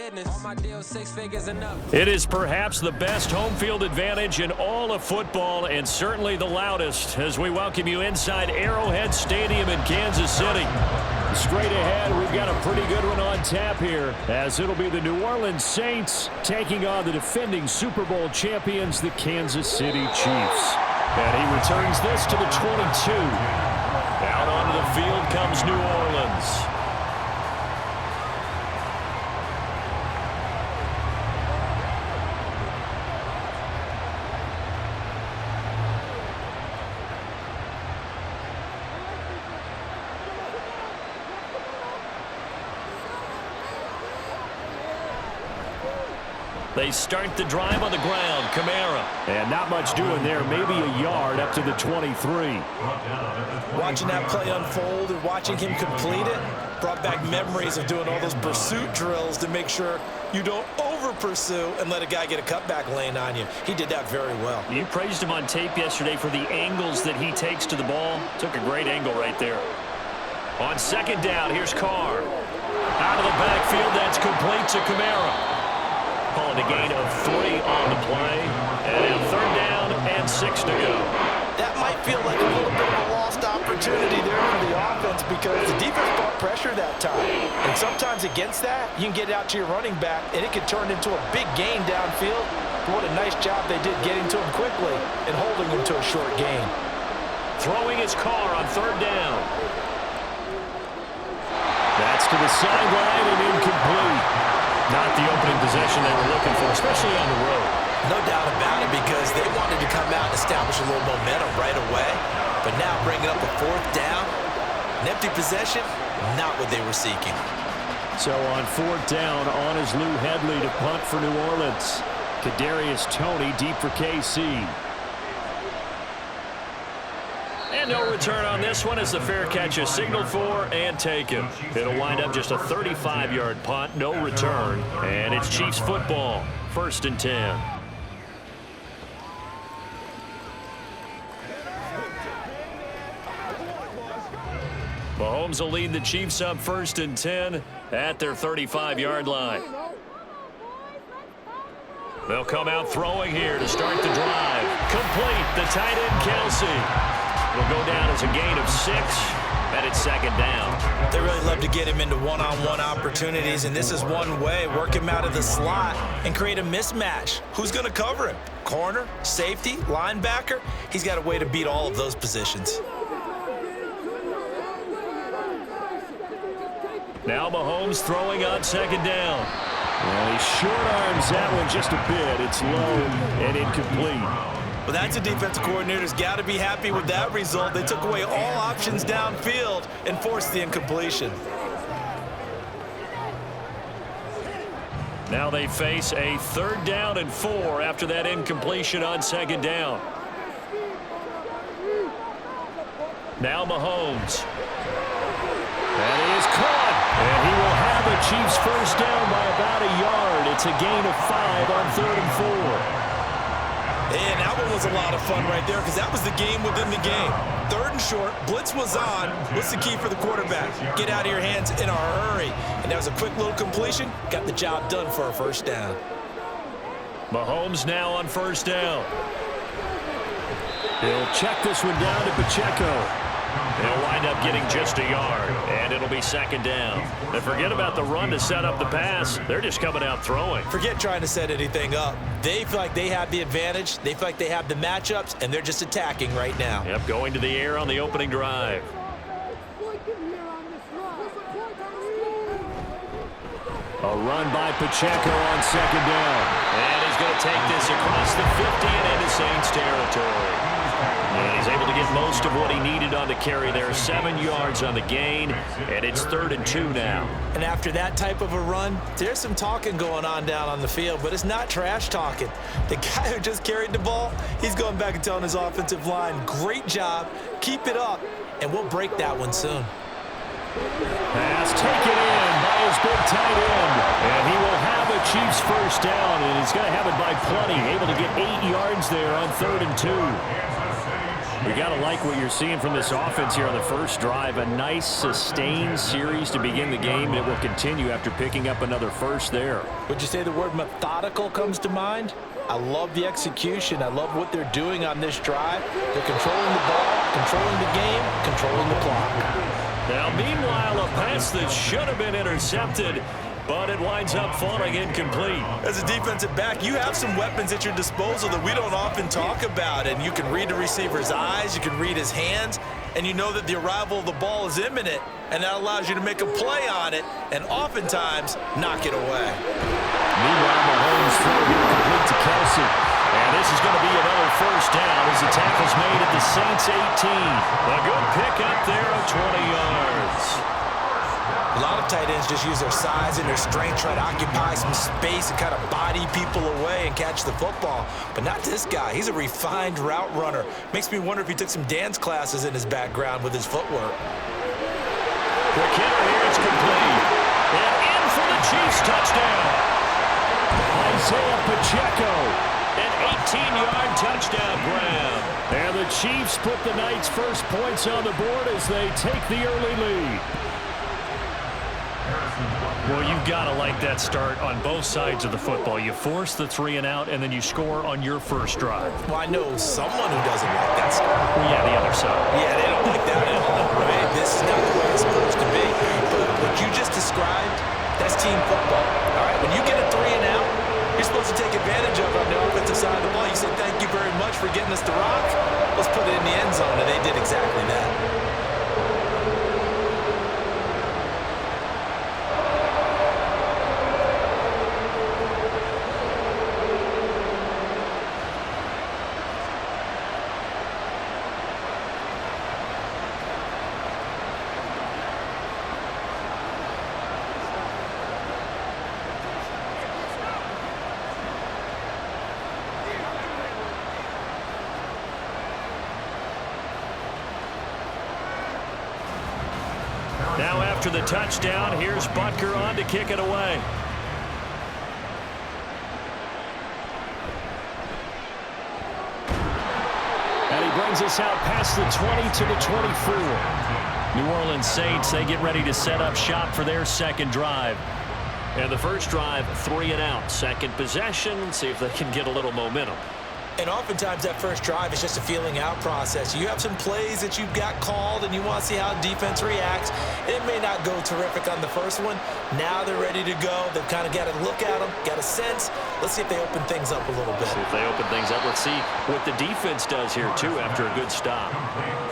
business. All my deals, 6 figures and up. It is perhaps the best home field advantage in all of football, and certainly the loudest, as we welcome you inside Arrowhead Stadium in Kansas City. Straight ahead, we've got a pretty good one on tap here, as it'll be the New Orleans Saints taking on the defending Super Bowl champions, the Kansas City Chiefs. And he returns this to the 22. Out onto the field comes New Orleans. They start the drive on the ground. Kamara. And not much doing there. Maybe a yard up to the 23. Watching that play unfold and watching him complete it brought back memories of doing all those pursuit drills to make sure you don't over-pursue and let a guy get a cutback lane on you. He did that very well. You praised him on tape yesterday for the angles that he takes to the ball. Took a great angle right there. On second down, here's Carr. Out of the backfield, that's complete to Kamara. Calling a gain of 3 on the play. And now third down and 6 to go. That might feel like a little bit of a lost opportunity there for the offense because the defense brought pressure that time. And sometimes against that, you can get out to your running back, and it could turn into a big gain downfield. But what a nice job they did getting to him quickly and holding him to a short gain. Throwing his Carr on third down. That's to the sideline and incomplete. Not the opening possession they were looking for, especially on the road. No doubt about it, because they wanted to come out and establish a little momentum right away. But now bringing up a fourth down, an empty possession, not what they were seeking. So on fourth down, on is Lou Hedley to punt for New Orleans. Kadarius Toney deep for KC. And no return on this one as the fair catch is signaled for and taken. It'll wind up just a 35-yard punt, no return. And it's Chiefs football, 1st and 10. Mahomes will lead the Chiefs up 1st and 10 at their 35-yard line. They'll come out throwing here to start the drive. Complete, the tight end Kelsey. It'll go down as a gain of 6, and it's second down. They really love to get him into one-on-one opportunities, and this is one way. Work him out of the slot and create a mismatch. Who's going to cover him? Corner, safety, linebacker? He's got a way to beat all of those positions. Now Mahomes throwing on second down. Well, he short arms that one just a bit. It's low and incomplete. Well, that's a defensive coordinator's got to be happy with that result. They took away all options downfield and forced the incompletion. Now they face a 3rd down and 4 after that incompletion on second down. Now Mahomes. And he is caught. And he will have a Chiefs first down by about a yard. It's a gain of 5 on 3rd and 4. And that one was a lot of fun right there because that was the game within the game. 3rd and short, blitz was on. What's the key for the quarterback? Get out of your hands in a hurry. And that was a quick little completion. Got the job done for a first down. Mahomes now on first down. He'll check this one down to Pacheco. They'll wind up getting just a yard, and it'll be second down. And forget about the run to set up the pass. They're just coming out throwing. Forget trying to set anything up. They feel like they have the advantage. They feel like they have the matchups, and they're just attacking right now. Yep, going to the air on the opening drive. A run by Pacheco on second down. And he's going to take this across the 50 and into Saints territory. And he's able to get most of what he needed on the carry there. 7 yards on the gain, and it's 3rd and 2 now. And after that type of a run, there's some talking going on down on the field, but it's not trash talking. The guy who just carried the ball, he's going back and telling his offensive line, great job, keep it up, and we'll break that one soon. Pass taken in by his big tight end, and he will have a Chiefs first down, and he's going to have it by plenty, able to get 8 yards there on 3rd and 2. We got to like what you're seeing from this offense here on the first drive. A nice, sustained series to begin the game, and it will continue after picking up another first there. Would you say the word methodical comes to mind? I love the execution. I love what they're doing on this drive. They're controlling the ball, controlling the game, controlling the clock. Now, meanwhile, a pass that should have been intercepted, but it winds up falling incomplete. As a defensive back, you have some weapons at your disposal that we don't often talk about. And you can read the receiver's eyes, you can read his hands, and you know that the arrival of the ball is imminent, and that allows you to make a play on it and oftentimes knock it away. Meanwhile, Mahomes throw here complete to Kelsey. And this is going to be another first down as the tackle's made at the Saints 18. A good pick up there of 20 yards. A lot of tight ends just use their size and their strength, try to occupy some space and kind of body people away and catch the football. But not this guy. He's a refined route runner. Makes me wonder if he took some dance classes in his background with his footwork. The kicker here is complete. And in for the Chiefs touchdown. Isaiah Pacheco. An 18-yard touchdown grab. And the Chiefs put the Knights' first points on the board as they take the early lead. Well, you've got to like that start on both sides of the football. You force the 3 and out, and then you score on your first drive. Well, I know someone who doesn't like that start. Well, yeah, the other side. Yeah, they don't like that at all, right? This is not the way it's supposed to be. But what you just described, that's team football. All right, when you get a 3 and out, you're supposed to take advantage of it on the offensive side of the ball. You say, thank you very much for getting us the rock. Let's put it in the end zone, and they did exactly that. Now after the touchdown, here's Butker on to kick it away. And he brings us out past the 20 to the 24. New Orleans Saints, they get ready to set up shop for their second drive. And the first drive, 3 and out. Second possession, see if they can get a little momentum. And oftentimes that first drive is just a feeling out process. You have some plays that you've got called and you want to see how defense reacts. It may not go terrific on the first one. Now they're ready to go. They've kind of got to look at them, got a sense. Let's see if they open things up a little bit. See if they open things up. Let's see what the defense does here, too, after a good stop.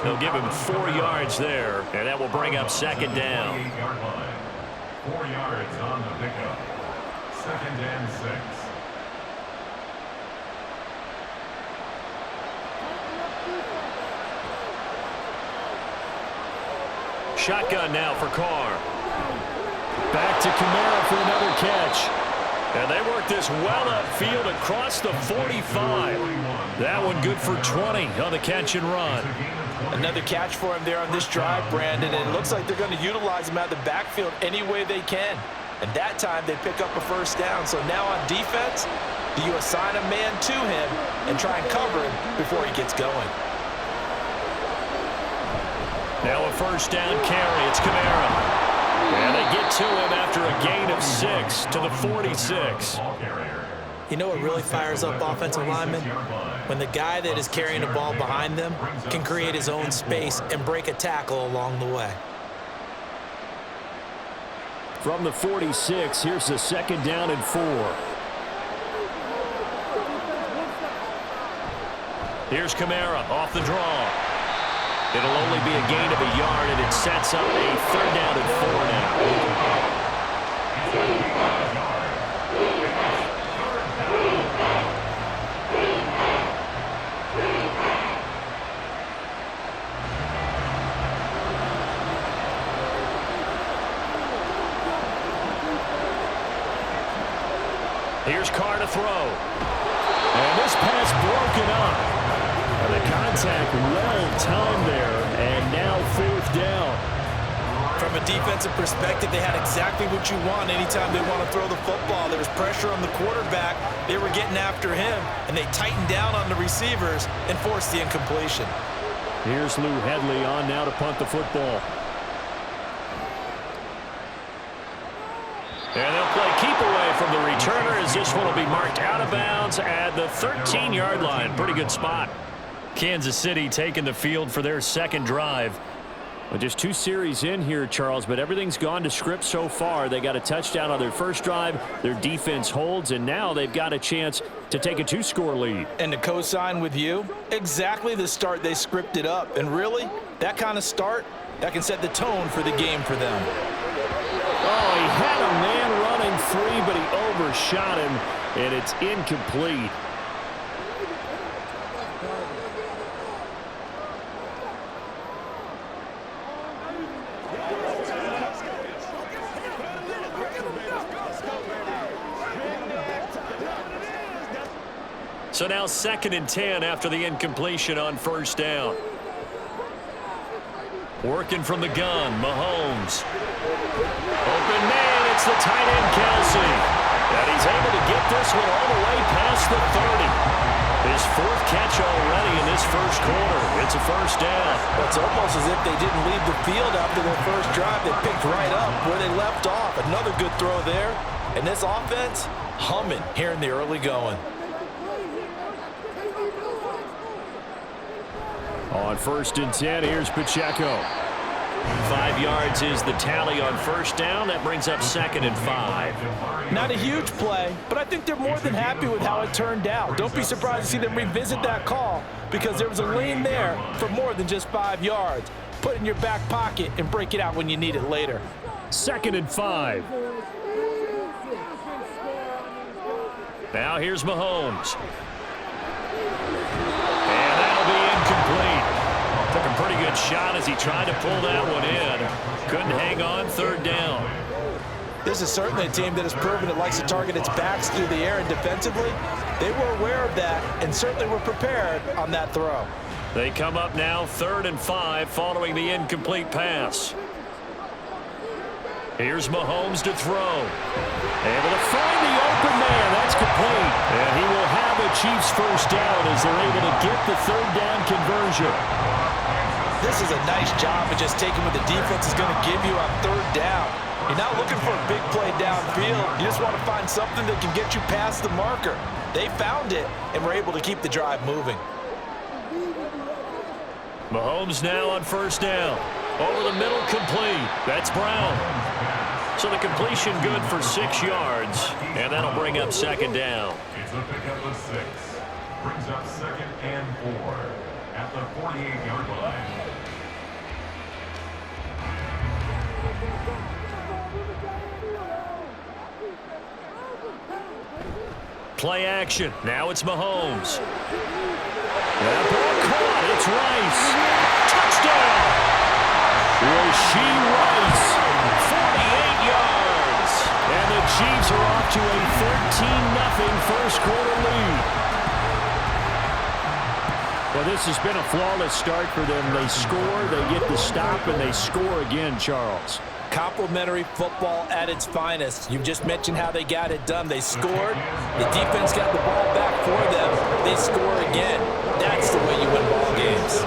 They'll give him 4 yards there, and that will bring up second down. 4 yards on the pickup. 2nd and 6. Shotgun now for Carr. Back to Kamara for another catch. And they work this well upfield across the 45. That one good for 20 on the catch and run. Another catch for him there on this drive, Brandon. And it looks like they're going to utilize him out of the backfield any way they can. And that time they pick up a first down. So now on defense, do you assign a man to him and try and cover him before he gets going? Now a first down carry. It's Kamara. And they get to him after a gain of 6 to the 46. You know what really fires up offensive linemen? When the guy that is carrying the ball behind them can create his own space and break a tackle along the way. From the 46, here's the 2nd down and 4. Here's Kamara off the draw. It'll only be a gain of a yard, and it sets up a 3rd down and 4 now. Here's Carr to throw. And this pass broken up. And the contact well-timed there, and now 4th down. From a defensive perspective, they had exactly what you want anytime they want to throw the football. There was pressure on the quarterback. They were getting after him, and they tightened down on the receivers and forced the incompletion. Here's Lou Headley on now to punt the football. And they'll play keep away from the returner as this one will be marked out of bounds at the 13-yard line. Pretty good spot. Kansas City taking the field for their second drive. Well, just 2 series in here, Charles, but everything's gone to script so far. They got a touchdown on their first drive. Their defense holds, and now they've got a chance to take a 2-score lead. And to co-sign with you, exactly the start they scripted up. And really, that kind of start, that can set the tone for the game for them. Oh, he had a man running free, but he overshot him, and it's incomplete. So now 2nd and 10 after the incompletion on first down. Working from the gun, Mahomes. Open man, it's the tight end, Kelsey. And he's able to get this one all the way past the 30. His 4th catch already in this first quarter. It's a first down. It's almost as if they didn't leave the field after their first drive. They picked right up where they left off. Another good throw there. And this offense, humming here in the early going. On 1st and 10, here's Pacheco. 5 yards is the tally on first down. That brings up 2nd and 5. Not a huge play, but I think they're more than happy with how it turned out. Don't be surprised to see them revisit that call because there was a lane there for more than just 5 yards. Put it in your back pocket and break it out when you need it later. 2nd and 5. Now here's Mahomes. And that'll be incomplete. Took a pretty good shot as he tried to pull that one in. Couldn't hang on 3rd down. This is certainly a team that has proven it likes to target its backs through the air, and defensively, they were aware of that and certainly were prepared on that throw. They come up now 3rd and 5 following the incomplete pass. Here's Mahomes to throw. Able to find the open man. That's complete. And he will have a Chiefs first down as they're able to get the 3rd down conversion. This is a nice job of just taking what the defense is going to give you on 3rd down. You're not looking for a big play downfield. You just want to find something that can get you past the marker. They found it and were able to keep the drive moving. Mahomes now on first down. Over the middle, complete. That's Brown. So the completion good for 6 yards, and that'll bring up 2nd down. It's a pickup of 6. Brings up 2nd and 4 at the 48-yard line. Play action. Now it's Mahomes. That ball caught. It's Rice. Touchdown. Rashee Rice. 48 yards. And the Chiefs are off to a 13-0 first quarter lead. Well, this has been a flawless start for them. They score, they get the stop, and they score again, Charles. Complimentary football at its finest. You just mentioned how they got it done. They scored. The defense got the ball back for them. They score again. That's the way you win ball games.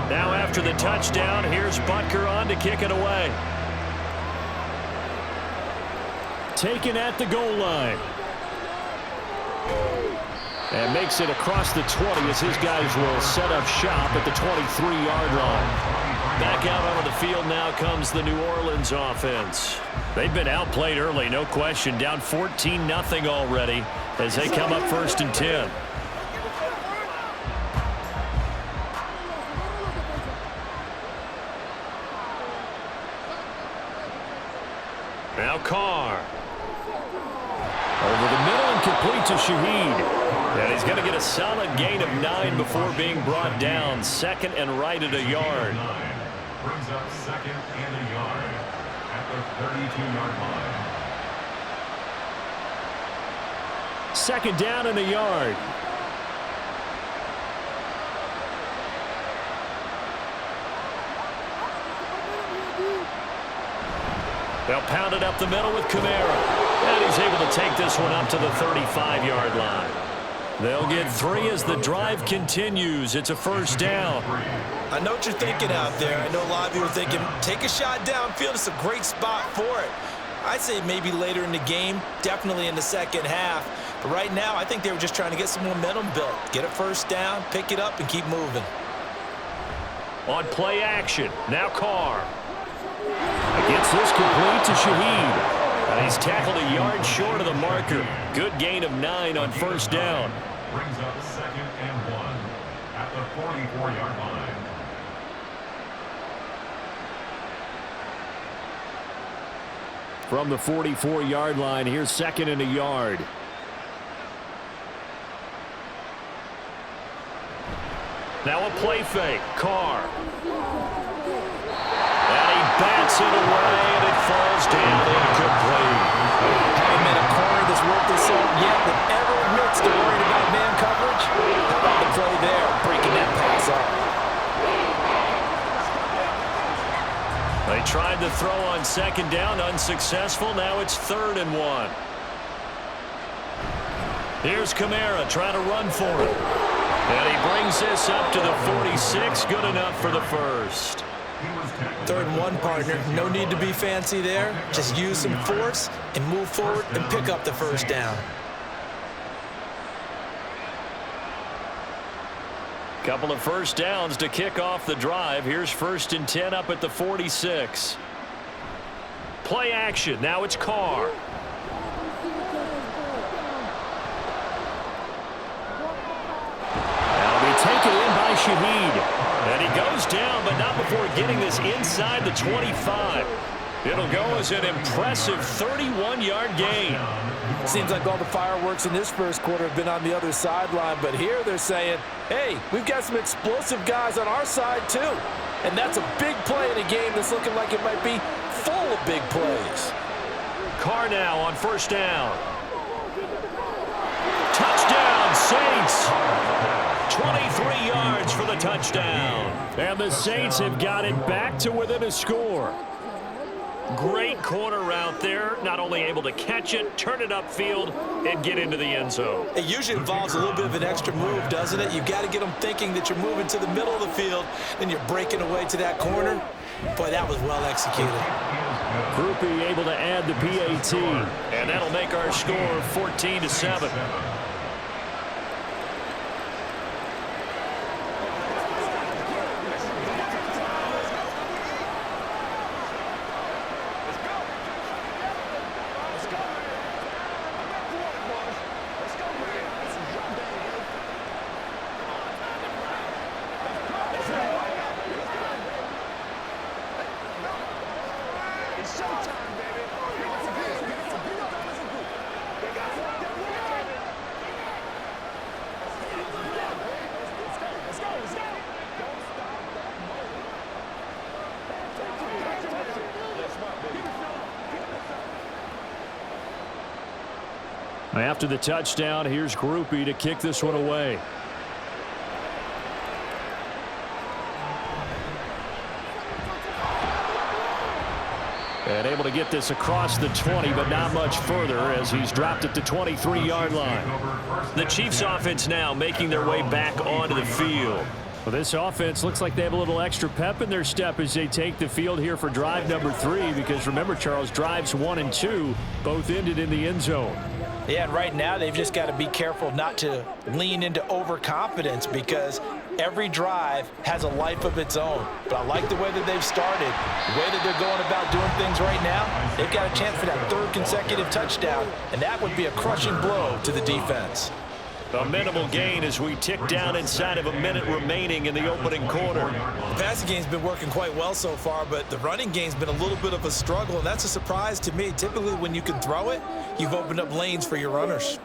Now after the touchdown, here's Butker on to kick it away. Taken at the goal line. And makes it across the 20 as his guys will set up shop at the 23-yard line. Back out onto the field now comes the New Orleans offense. They've been outplayed early, no question. Down 14-0 already as they come up 1st and 10. Carr. Over the middle and complete to Shaheed. And he's going to get a solid gain of 9 before being brought down. Second and right at a yard. Brings up second and a yard at the 32-yard line. Second down and a yard. They'll pound it up the middle with Kamara. And he's able to take this one up to the 35-yard line. They'll get 3 as the drive continues. It's a first down. I know what you're thinking out there. I know a lot of you are thinking, take a shot downfield. It's a great spot for it. I'd say maybe later in the game, definitely in the second half. But right now, I think they were just trying to get some momentum built. Get a first down, pick it up, and keep moving. On play action, now Carr. Gets this complete to Shaheed. And he's tackled a yard short of the marker. Good gain of 9 on first down. Brings up second and 1 at the 44-yard line. From the 44-yard line, here's second and a yard. Now a play fake. Carr. And he bats it away, and it falls down incomplete. Haven't been a corner that's worked this out yet that ever admits to worrying about man coverage. How about the play there, breaking that pass up? They tried to throw on second down, unsuccessful. Now it's 3rd and 1. Here's Kamara trying to run for it. And he brings this up to the 46. Good enough for the first. 3rd and 1, partner. No need to be fancy there. Just use some force and move forward and pick up the first down. Couple of first downs to kick off the drive. Here's 1st and 10 up at the 46. Play action. Now it's Carr. That'll be taken in by Shaheed. And he goes down, but not before getting this inside the 25. It'll go as an impressive 31-yard gain. Seems like all the fireworks in this first quarter have been on the other sideline, but here they're saying, hey, we've got some explosive guys on our side too. And that's a big play in a game that's looking like it might be full of big plays. Carr now on first down. Touchdown, Saints. 23 yards for the touchdown. And the Saints have got it back to within a score. Great corner route there. Not only able to catch it, turn it upfield, and get into the end zone. It usually involves a little bit of an extra move, doesn't it? You've got to get them thinking that you're moving to the middle of the field, then you're breaking away to that corner. Boy, that was well executed. Groupie able to add the PAT. And that'll make our score 14-7. After the touchdown, here's Groupie to kick this one away. And able to get this across the 20, but not much further as he's dropped at the 23-yard line. The Chiefs offense now making their way back onto the field. Well, this offense looks like they have a little extra pep in their step as they take the field here for drive number 3, because remember, Charles, drives 1 and 2 both ended in the end zone. Yeah, and right now they've just got to be careful not to lean into overconfidence, because every drive has a life of its own. But I like the way that they've started, the way that they're going about doing things right now. They've got a chance for that 3rd consecutive touchdown, and that would be a crushing blow to the defense. A minimal gain as we tick down inside of a minute remaining in the opening quarter. The passing game's been working quite well so far, but the running game's been a little bit of a struggle, and that's a surprise to me. Typically, when you can throw it, you've opened up lanes for your runners.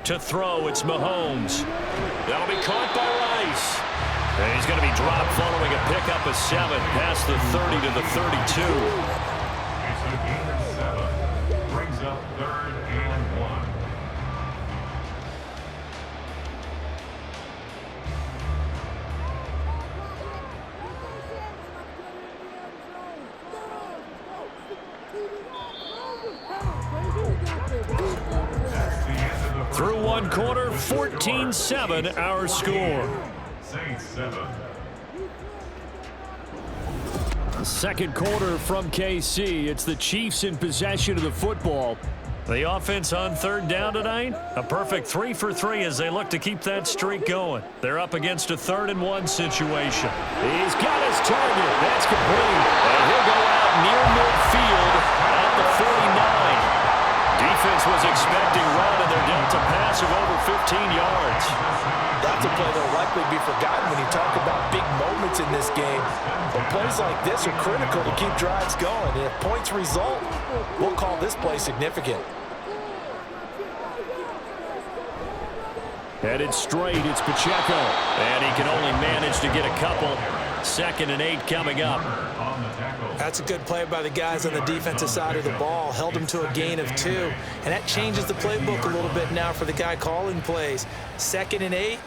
To throw, it's Mahomes. That'll be caught by Rice. And he's going to be dropped following a pickup of 7 past the 30 to the 32. It's a gain of 7. Brings up 3rd and 1. Through one quarter, 14-7 our score. Saints 7. Second quarter from KC. It's the Chiefs in possession of the football. The offense on 3rd down tonight. A perfect 3 for 3 as they look to keep that streak going. They're up against a 3rd and 1 situation. He's got his target. That's complete. And he'll go out near midfield at the 49. Defense was expecting run, and they're down to pass of over 15 yards. That's a play that'll likely be forgotten when you talk about big moments in this game. But plays like this are critical to keep drives going. And if points result, we'll call this play significant. Headed straight, it's Pacheco. And he can only manage to get a couple. 2nd and 8 coming up. That's a good play by the guys on the defensive side of the ball. Held him to a gain of 2. And that changes the playbook a little bit now for the guy calling plays. 2nd and 8.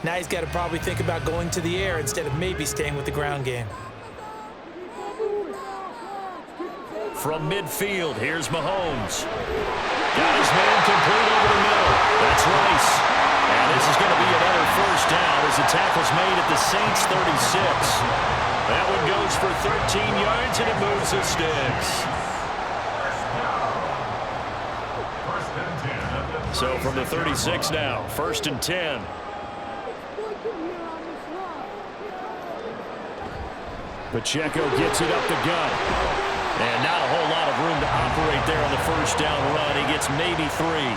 Now he's got to probably think about going to the air instead of maybe staying with the ground game. From midfield, here's Mahomes. Got his man complete over the middle. That's Rice. And this is going to be another 1st down as the tackle's made at the Saints' 36. That one goes for 13 yards, and it moves the sticks. So from the 36 now, 1st and 10. Pacheco gets it up the gut. And not a whole lot of room to operate there on the 1st down run. He gets maybe 3.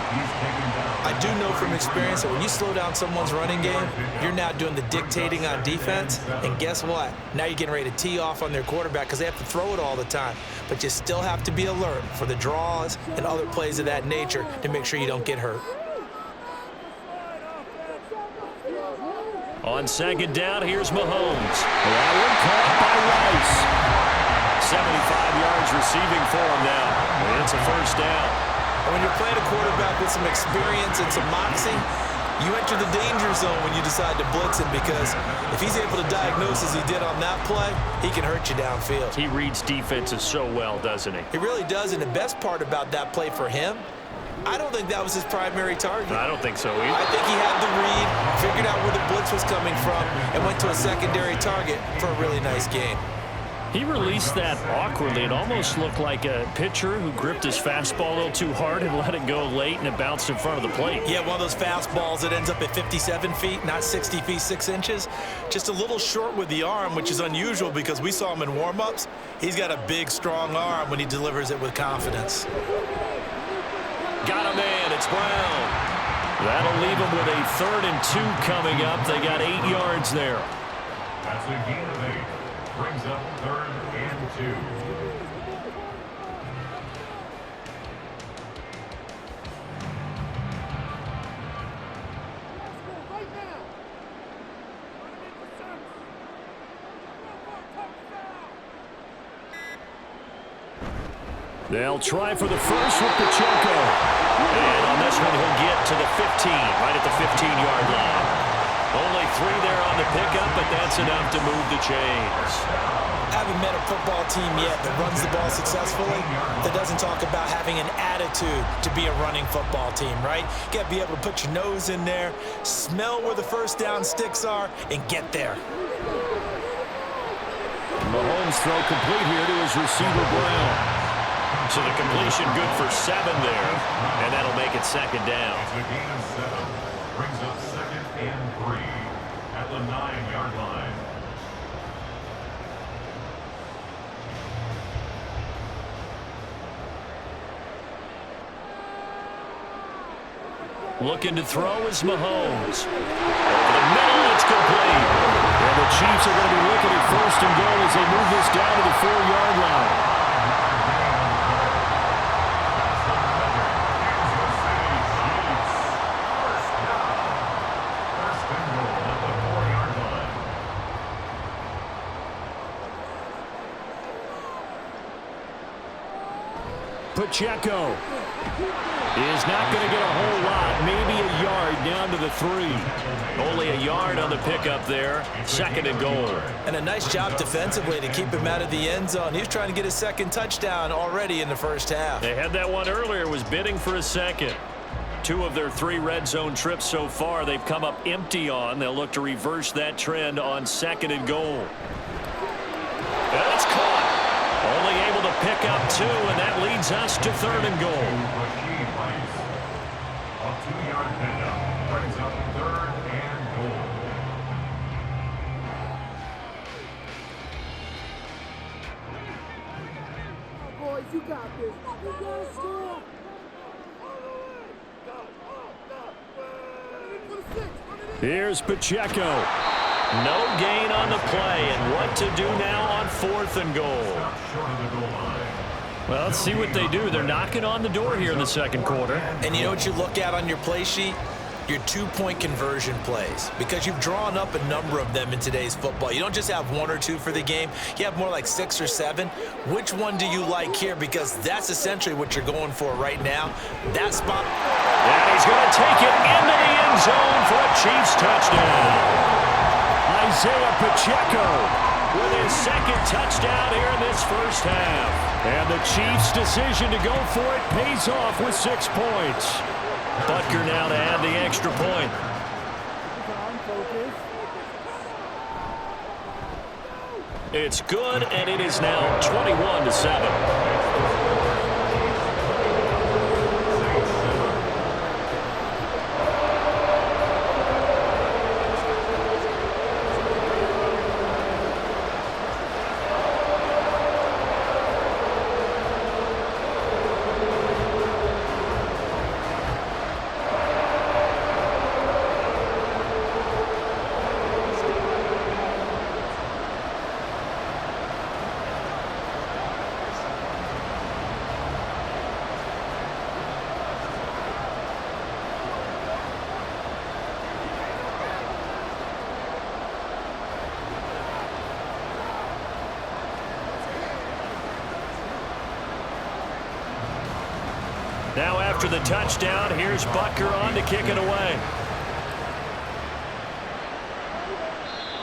I do know from experience that when you slow down someone's running game, you're now doing the dictating on defense. And guess what? Now you're getting ready to tee off on their quarterback because they have to throw it all the time. But you still have to be alert for the draws and other plays of that nature to make sure you don't get hurt. On 2nd down, here's Mahomes. That one caught by Rice. 75 yards receiving for him now. It's a 1st down. When you're playing a quarterback with some experience and some moxie, you enter the danger zone when you decide to blitz him because if he's able to diagnose as he did on that play, he can hurt you downfield. He reads defenses so well, doesn't he? He really does, and the best part about that play for him, I don't think that was his primary target. I don't think so either. I think he had the read, figured out where the blitz was coming from, and went to a secondary target for a really nice game. He released that awkwardly. It almost looked like a pitcher who gripped his fastball a little too hard and let it go late, and it bounced in front of the plate. Yeah, one of those fastballs that ends up at 57 feet, not 60 feet, 6 inches. Just a little short with the arm, which is unusual because we saw him in warm-ups. He's got a big, strong arm when he delivers it with confidence. Got a man. It's Brown. That'll leave him with a 3rd and 2 coming up. They got 8 yards there. That's a gain of 8. Brings up 3rd and 2. They'll try for the first with Pacheco. And on this one, he'll get to the 15, right at the 15-yard line. Only 3 there on the pickup, but that's enough to move the chains. Haven't met a football team yet that runs the ball successfully that doesn't talk about having an attitude to be a running football team, right? You got to be able to put your nose in there, smell where the 1st down sticks are, and get there. Mahomes throw complete here to his receiver, Brown. So the completion good for 7 there, and that'll make it 2nd down. It's a gain of 7. Brings up 2nd and 3 at the 9-yard line. Looking to throw is Mahomes. Over the middle, it's complete. And the Chiefs are going to be looking at 1st and goal as they move this down to the 4-yard line. Pacheco is not going to get a whole lot, maybe a yard down to the 3. Only a yard on the pickup there. 2nd and goal. And a nice job defensively to keep him out of the end zone. He was trying to get his 2nd touchdown already in the first half. They had that one earlier, was bidding for a 2nd. 2 of their 3 red zone trips so far they've come up empty on. They'll look to reverse that trend on 2nd and goal. That's caught. Only able to pick up 2, and that leads us to 3rd and goal. A 2-yard pickup brings up 3rd and goal. Boys, you got this. You gotta score. Here's Pacheco. No gain on the play, and what to do now on 4th and goal. Well, let's see what they do. They're knocking on the door here in the 2nd quarter. And you know what you look at on your play sheet? Your 2-point conversion plays, because you've drawn up a number of them in today's football. You don't just have 1 or 2 for the game. You have more like 6 or 7. Which one do you like here? Because that's essentially what you're going for right now. That spot. And he's going to take it into the end zone for a Chiefs touchdown. Isaiah Pacheco with his 2nd touchdown here in this first half. And the Chiefs' decision to go for it pays off with 6 points. Butker now to add the extra point. It's good, and it is now 21-7. Now after the touchdown, here's Butker on to kick it away.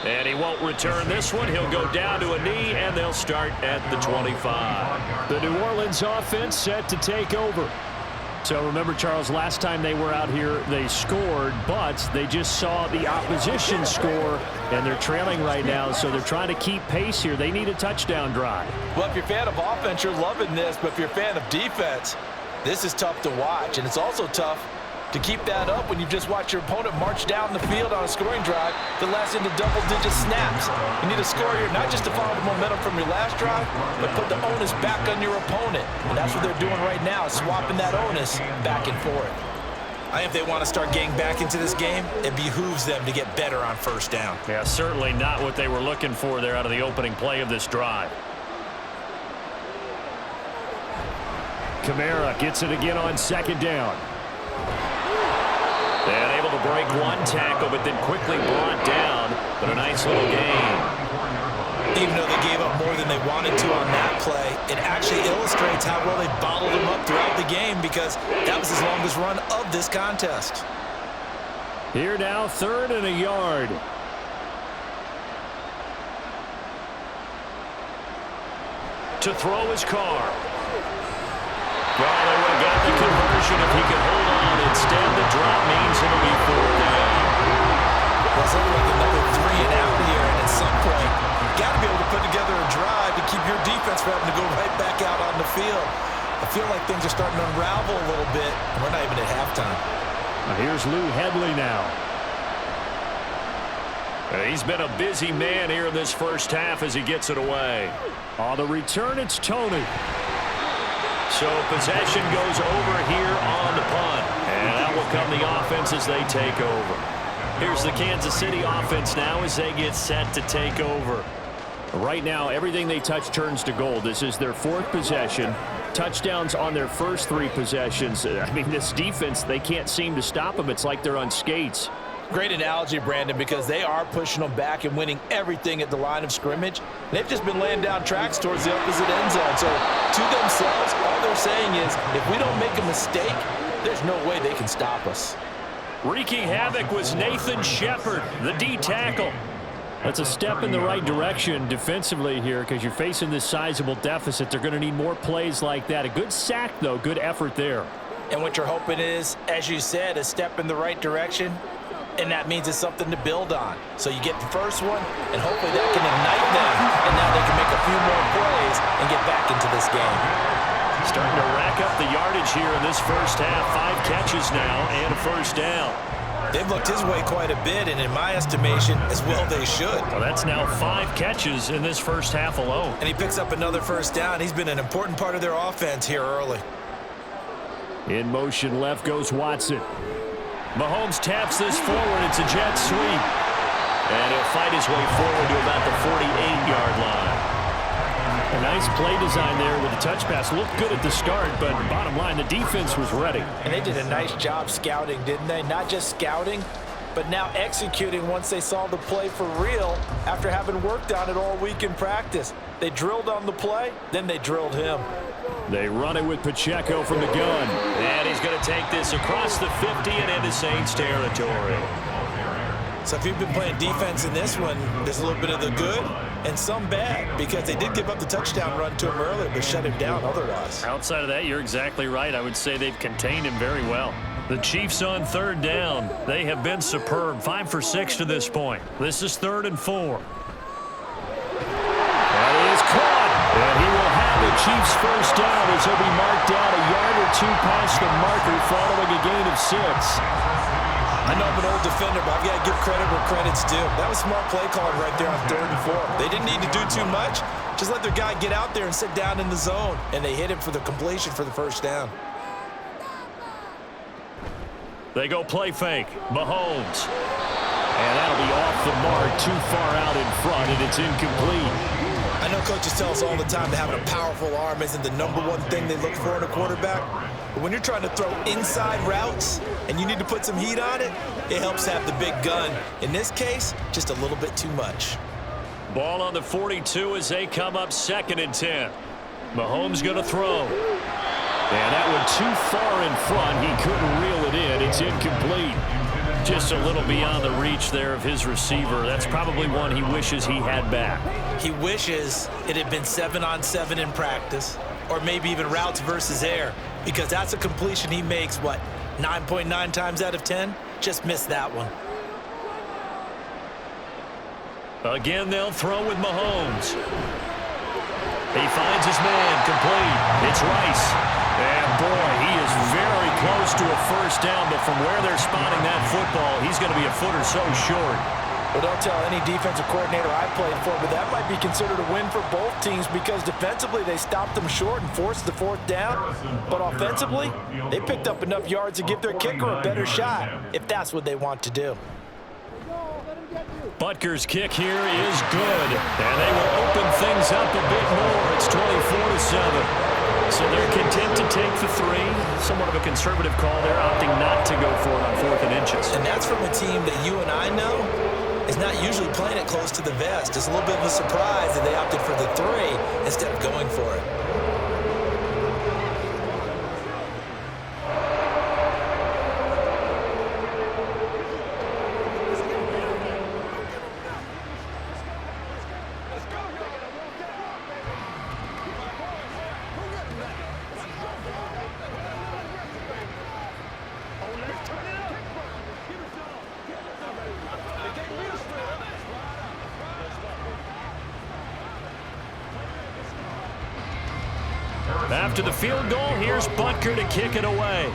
And he won't return this one. He'll go down to a knee, and they'll start at the 25. The New Orleans offense set to take over. So remember, Charles, last time they were out here, they scored, but they just saw the opposition score, and they're trailing right now, so they're trying to keep pace here. They need a touchdown drive. Well, if you're a fan of offense, you're loving this, but if you're a fan of defense, this is tough to watch, and it's also tough to keep that up when you've just watched your opponent march down the field on a scoring drive that lasts into double-digit snaps. You need a score here, not just to follow the momentum from your last drive, but put the onus back on your opponent. And that's what they're doing right now, swapping that onus back and forth. I think if they want to start getting back into this game, it behooves them to get better on 1st down. Yeah, certainly not what they were looking for there out of the opening play of this drive. Kamara gets it again on 2nd down. And able to break one tackle, but then quickly brought down. But a nice little gain. Even though they gave up more than they wanted to on that play, it actually illustrates how well they bottled them up throughout the game, because that was his longest run of this contest. Here now, 3rd and a yard. To throw his car. Well, they would have got the conversion if he could hold on. Instead, the drop means it'll be 4th down. Well, it's looking like another 3 and out here, and at some point, you've got to be able to put together a drive to keep your defense from having to go right back out on the field. I feel like things are starting to unravel a little bit. We're not even at halftime. Here's Lou Hedley now. He's been a busy man here in this first half as he gets it away. On the return, it's Tony. So possession goes over here on the punt. And out will come the offense. defense as they take over. Here's the Kansas City offense now as they get set to take over. Right now, everything they touch turns to gold. This is their 4th possession. Touchdowns on their first 3 possessions. I mean, this defense, they can't seem to stop them. It's like they're on skates. Great analogy, Brandon, because they are pushing them back and winning everything at the line of scrimmage. They've just been laying down tracks towards the opposite end zone. So to themselves, all they're saying is, if we don't make a mistake, there's no way they can stop us. Wreaking havoc was Nathan Shepard, the D tackle. That's a step in the right direction defensively here because you're facing this sizable deficit. They're going to need more plays like that. A good sack, though. Good effort there. And what you're hoping is, as you said, a step in the right direction, and that means it's something to build on. So you get the first one, and hopefully that can ignite them, and now they can make a few more plays and get back into this game. Starting to rack up the yardage here in this first half. 5 catches now and a first down. They've looked his way quite a bit, and in my estimation, as well they should. Well, that's now 5 catches in this first half alone. And he picks up another first down. He's been an important part of their offense here early. In motion, left goes Watson. Mahomes taps this forward. It's a jet sweep. And he'll fight his way forward to about the 48-yard line. A nice play design there with the touch pass. Looked good at the start, but bottom line, the defense was ready. And they did a nice job scouting, didn't they? Not just scouting, but now executing once they saw the play for real after having worked on it all week in practice. They drilled on the play, then they drilled him. They run it with Pacheco from the gun. And he's going to take this across the 50 and into Saints territory. So if you've been playing defense in this one, there's a little bit of the good and some bad, because they did give up the touchdown run to him earlier, but shut him down otherwise. Outside of that, you're exactly right. I would say they've contained him very well. The Chiefs on 3rd down. They have been superb. 5 for 6 to this point. This is 3rd and 4. That is caught. And he will have the Chiefs first down as he'll be marked down a yard or 2 past the marker following a gain of 6. I know I'm an old defender, but I've got to give credit where credit's due. That was smart play calling right there on 3rd and 4. They didn't need to do too much. Just let their guy get out there and sit down in the zone. And they hit him for the completion for the first down. They go play fake. Mahomes. And that'll be off the mark, too far out in front, and it's incomplete. I know coaches tell us all the time that having a powerful arm isn't the #1 thing they look for in a quarterback. But when you're trying to throw inside routes and you need to put some heat on it, it helps have the big gun. In this case, just a little bit too much. Ball on the 42 as they come up 2nd and 10. Mahomes going to throw. And that one too far in front. He couldn't reel it in. It's incomplete. Just a little beyond the reach there of his receiver. That's probably one he wishes he had back. He wishes it had been 7-on-7 in practice, or maybe even routes versus air, because that's a completion he makes, what, 9.9 times out of 10? Just missed that one. Again, they'll throw with Mahomes. He finds his man, complete. It's Rice. And boy, he is very close to a first down, but from where they're spotting that football, he's going to be a foot or so short. Well, don't tell any defensive coordinator I played for, but that might be considered a win for both teams, because defensively they stopped them short and forced the 4th down. But offensively, they picked up enough yards to give their kicker a better shot, if that's what they want to do. Butker's kick here is good, and they will open things up a bit more. It's 24-7. So they're content to take the 3. Somewhat of a conservative call there, opting not to go for it on 4th and inches. And that's from a team that you and I know is not usually playing it close to the vest. It's a little bit of a surprise that they opted for the 3 instead of going for it. After the field goal, here's Butker to kick it away.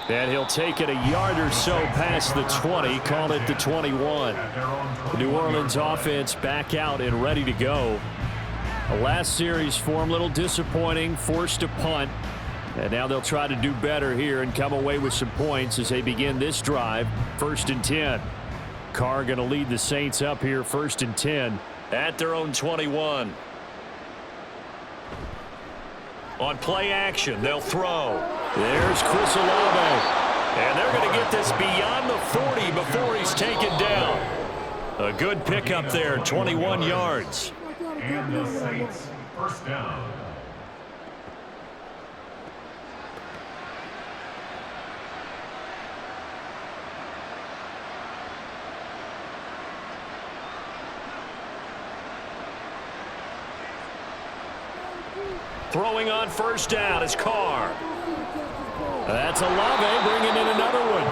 And he'll take it a yard or so past the 20, call it the 21. The New Orleans offense back out and ready to go. The last series for him, a little disappointing, forced to punt. And now they'll try to do better here and come away with some points as they begin this drive. 1st and 10. Carr going to lead the Saints up here, 1st and 10. At their own 21. On play action, they'll throw. There's Chris Olave. And they're going to get this beyond the 40 before he's taken down. A good pickup there, 21 yards. And the Saints, 1st down. Throwing on 1st down is Carr. That's Olave bringing in another one.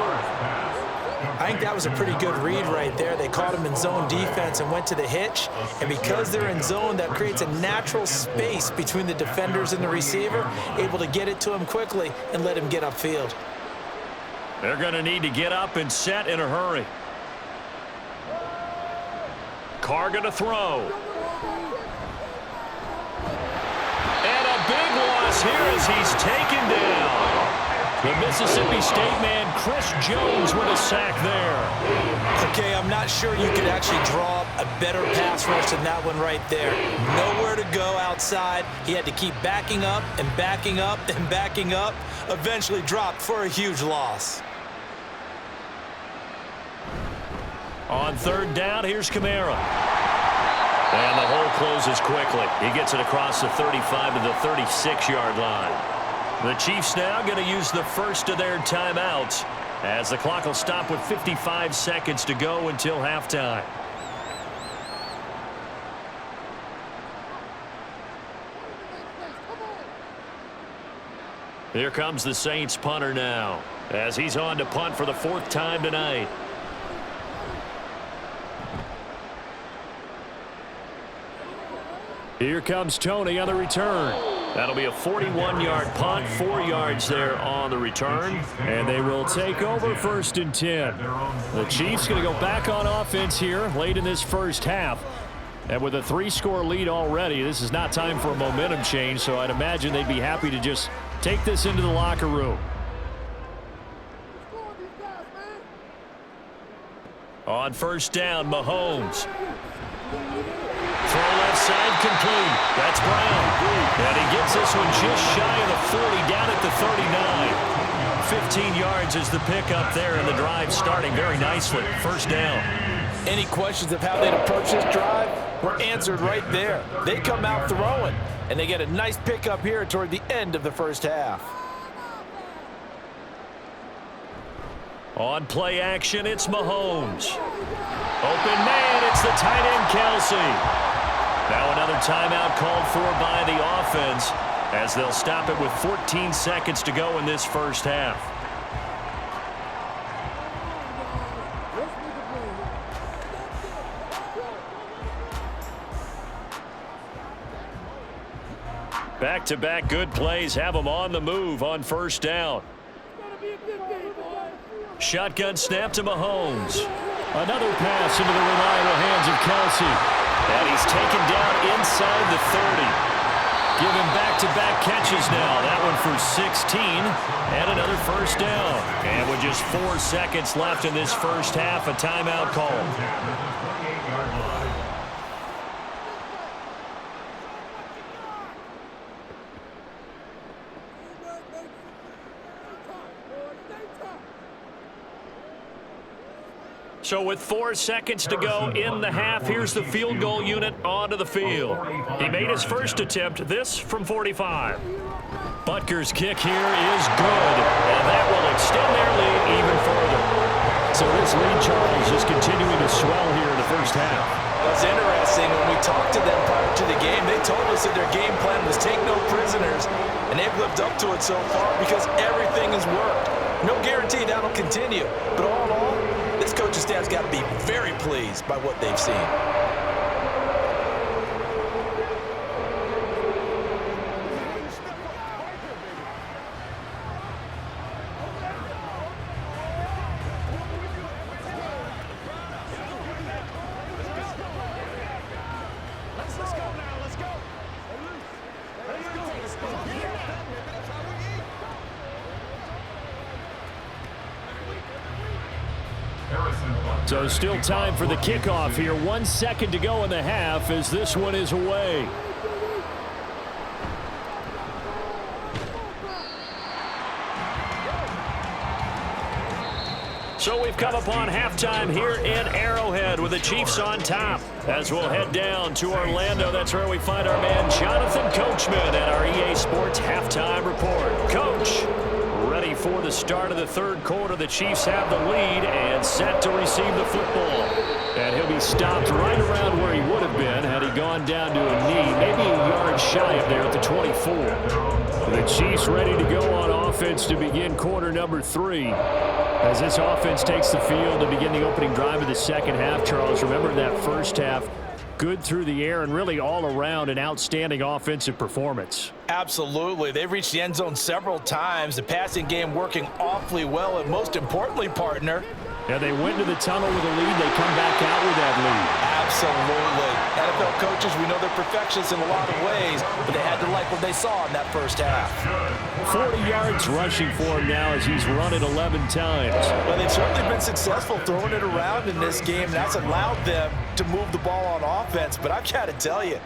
I think that was a pretty good read right there. They caught him in zone defense and went to the hitch. And because they're in zone, that creates a natural space between the defenders and the receiver, able to get it to him quickly and let him get upfield. They're going to need to get up and set in a hurry. Carr going to throw. And a big loss here as he's taken down. The Mississippi State man, Chris Jones, with a sack there. Okay, I'm not sure you could actually draw a better pass rush than that one right there. Nowhere to go outside. He had to keep backing up and backing up and backing up. Eventually dropped for a huge loss. On 3rd down, here's Kamara. And the hole closes quickly. He gets it across the 35 to the 36-yard line. The Chiefs now going to use the first of their timeouts as the clock will stop with 55 seconds to go until halftime. Here comes the Saints punter now as he's on to punt for the 4th time tonight. Here comes Tony on the return. That'll be a 41-yard punt, 4 yards there on the return. And they will take over 1st and 10. The Chiefs going to go back on offense here late in this first half. And with a 3-score lead already, this is not time for a momentum change, so I'd imagine they'd be happy to just take this into the locker room. On 1st down, Mahomes. Throw left side complete. That's Brown. And he gets this one just shy of the 40 down at the 39. 15 yards is the pickup there, and the drive starting very nicely. 1st down. Any questions of how they'd approach this drive were answered right there. They come out throwing, and they get a nice pickup here toward the end of the first half. On play action, it's Mahomes. Open man, it's the tight end, Kelsey. Now another timeout called for by the offense as they'll stop it with 14 seconds to go in this first half. Back-to-back good plays have them on the move on 1st down. Shotgun snap to Mahomes. Another pass into the reliable hands of Kelsey. And he's taken down inside the 30. Giving back-to-back catches now. That one for 16 and another 1st down. And with just 4 seconds left in this first half, a timeout called. So with 4 seconds to go in the half, here's the field goal unit onto the field. He made his first attempt, this from 45. Butker's kick here is good, and that will extend their lead even further. So this lead, Charles, is continuing to swell here in the first half. That's interesting. When we talked to them prior to the game, they told us that their game plan was take no prisoners, and they've lived up to it so far because everything has worked. No guarantee that'll continue, but all in all, this coaching staff's got to be very pleased by what they've seen. So still time for the kickoff here. 1 second to go in the half as this one is away. So we've come upon halftime here in Arrowhead with the Chiefs on top. As we'll head down to Orlando, that's where we find our man Jonathan Coachman at our EA Sports Halftime Report. Coach, ready for the start of the third quarter. The Chiefs have the lead and set to receive the football. And he'll be stopped right around where he would have been had he gone down to a knee, maybe a yard shy of there at the 24. The Chiefs ready to go on offense to begin quarter number 3. As this offense takes the field to begin the opening drive of the second half, Charles, remember that first half, good through the air and really all around an outstanding offensive performance. Absolutely. They've reached the end zone several times. The passing game working awfully well, and most importantly, partner, yeah, they went to the tunnel with a lead. They come back out with that lead. absolutely. NFL coaches, we know they're perfectionists in a lot of ways, but they had to like what they saw in that first half. 40 yards rushing for him now as he's run it 11 times. Well, they've certainly been successful throwing it around in this game, and that's allowed them to move the ball on offense. But I've got to tell you,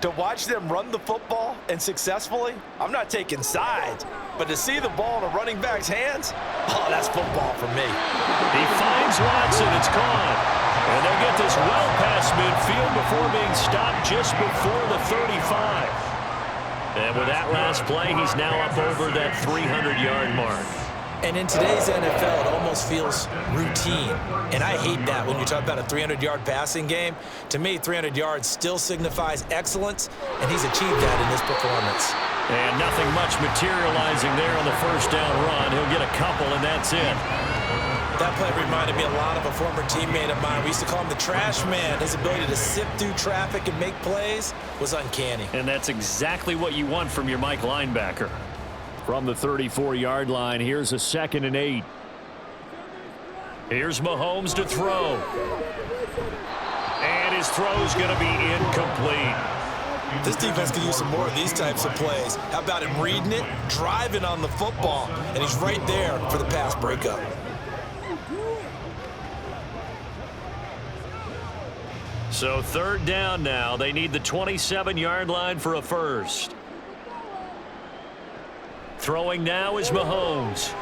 to watch them run the football and successfully, I'm not taking sides, but to see the ball in a running back's hands, oh, that's football for me. He finds Watson. It's gone. And they'll get this well past midfield before being stopped just before the 35. And with that last play, he's now up over that 300-yard mark. And in today's NFL, it almost feels routine. And I hate that when you talk about a 300-yard passing game. To me, 300 yards still signifies excellence, and he's achieved that in this performance. And nothing much materializing there on the first down run. He'll get a couple, and that's it. That play reminded me a lot of a former teammate of mine. We used to call him the trash man. His ability to sift through traffic and make plays was uncanny. And that's exactly what you want from your Mike linebacker. From the 34-yard line, here's a 2nd and 8. Here's Mahomes to throw. And his throw's going to be incomplete. This defense could use some more of these types of plays. How about him reading it, driving on the football, and he's right there for the pass breakup. So third down now. They need the 27-yard line for a first. Throwing now is Mahomes.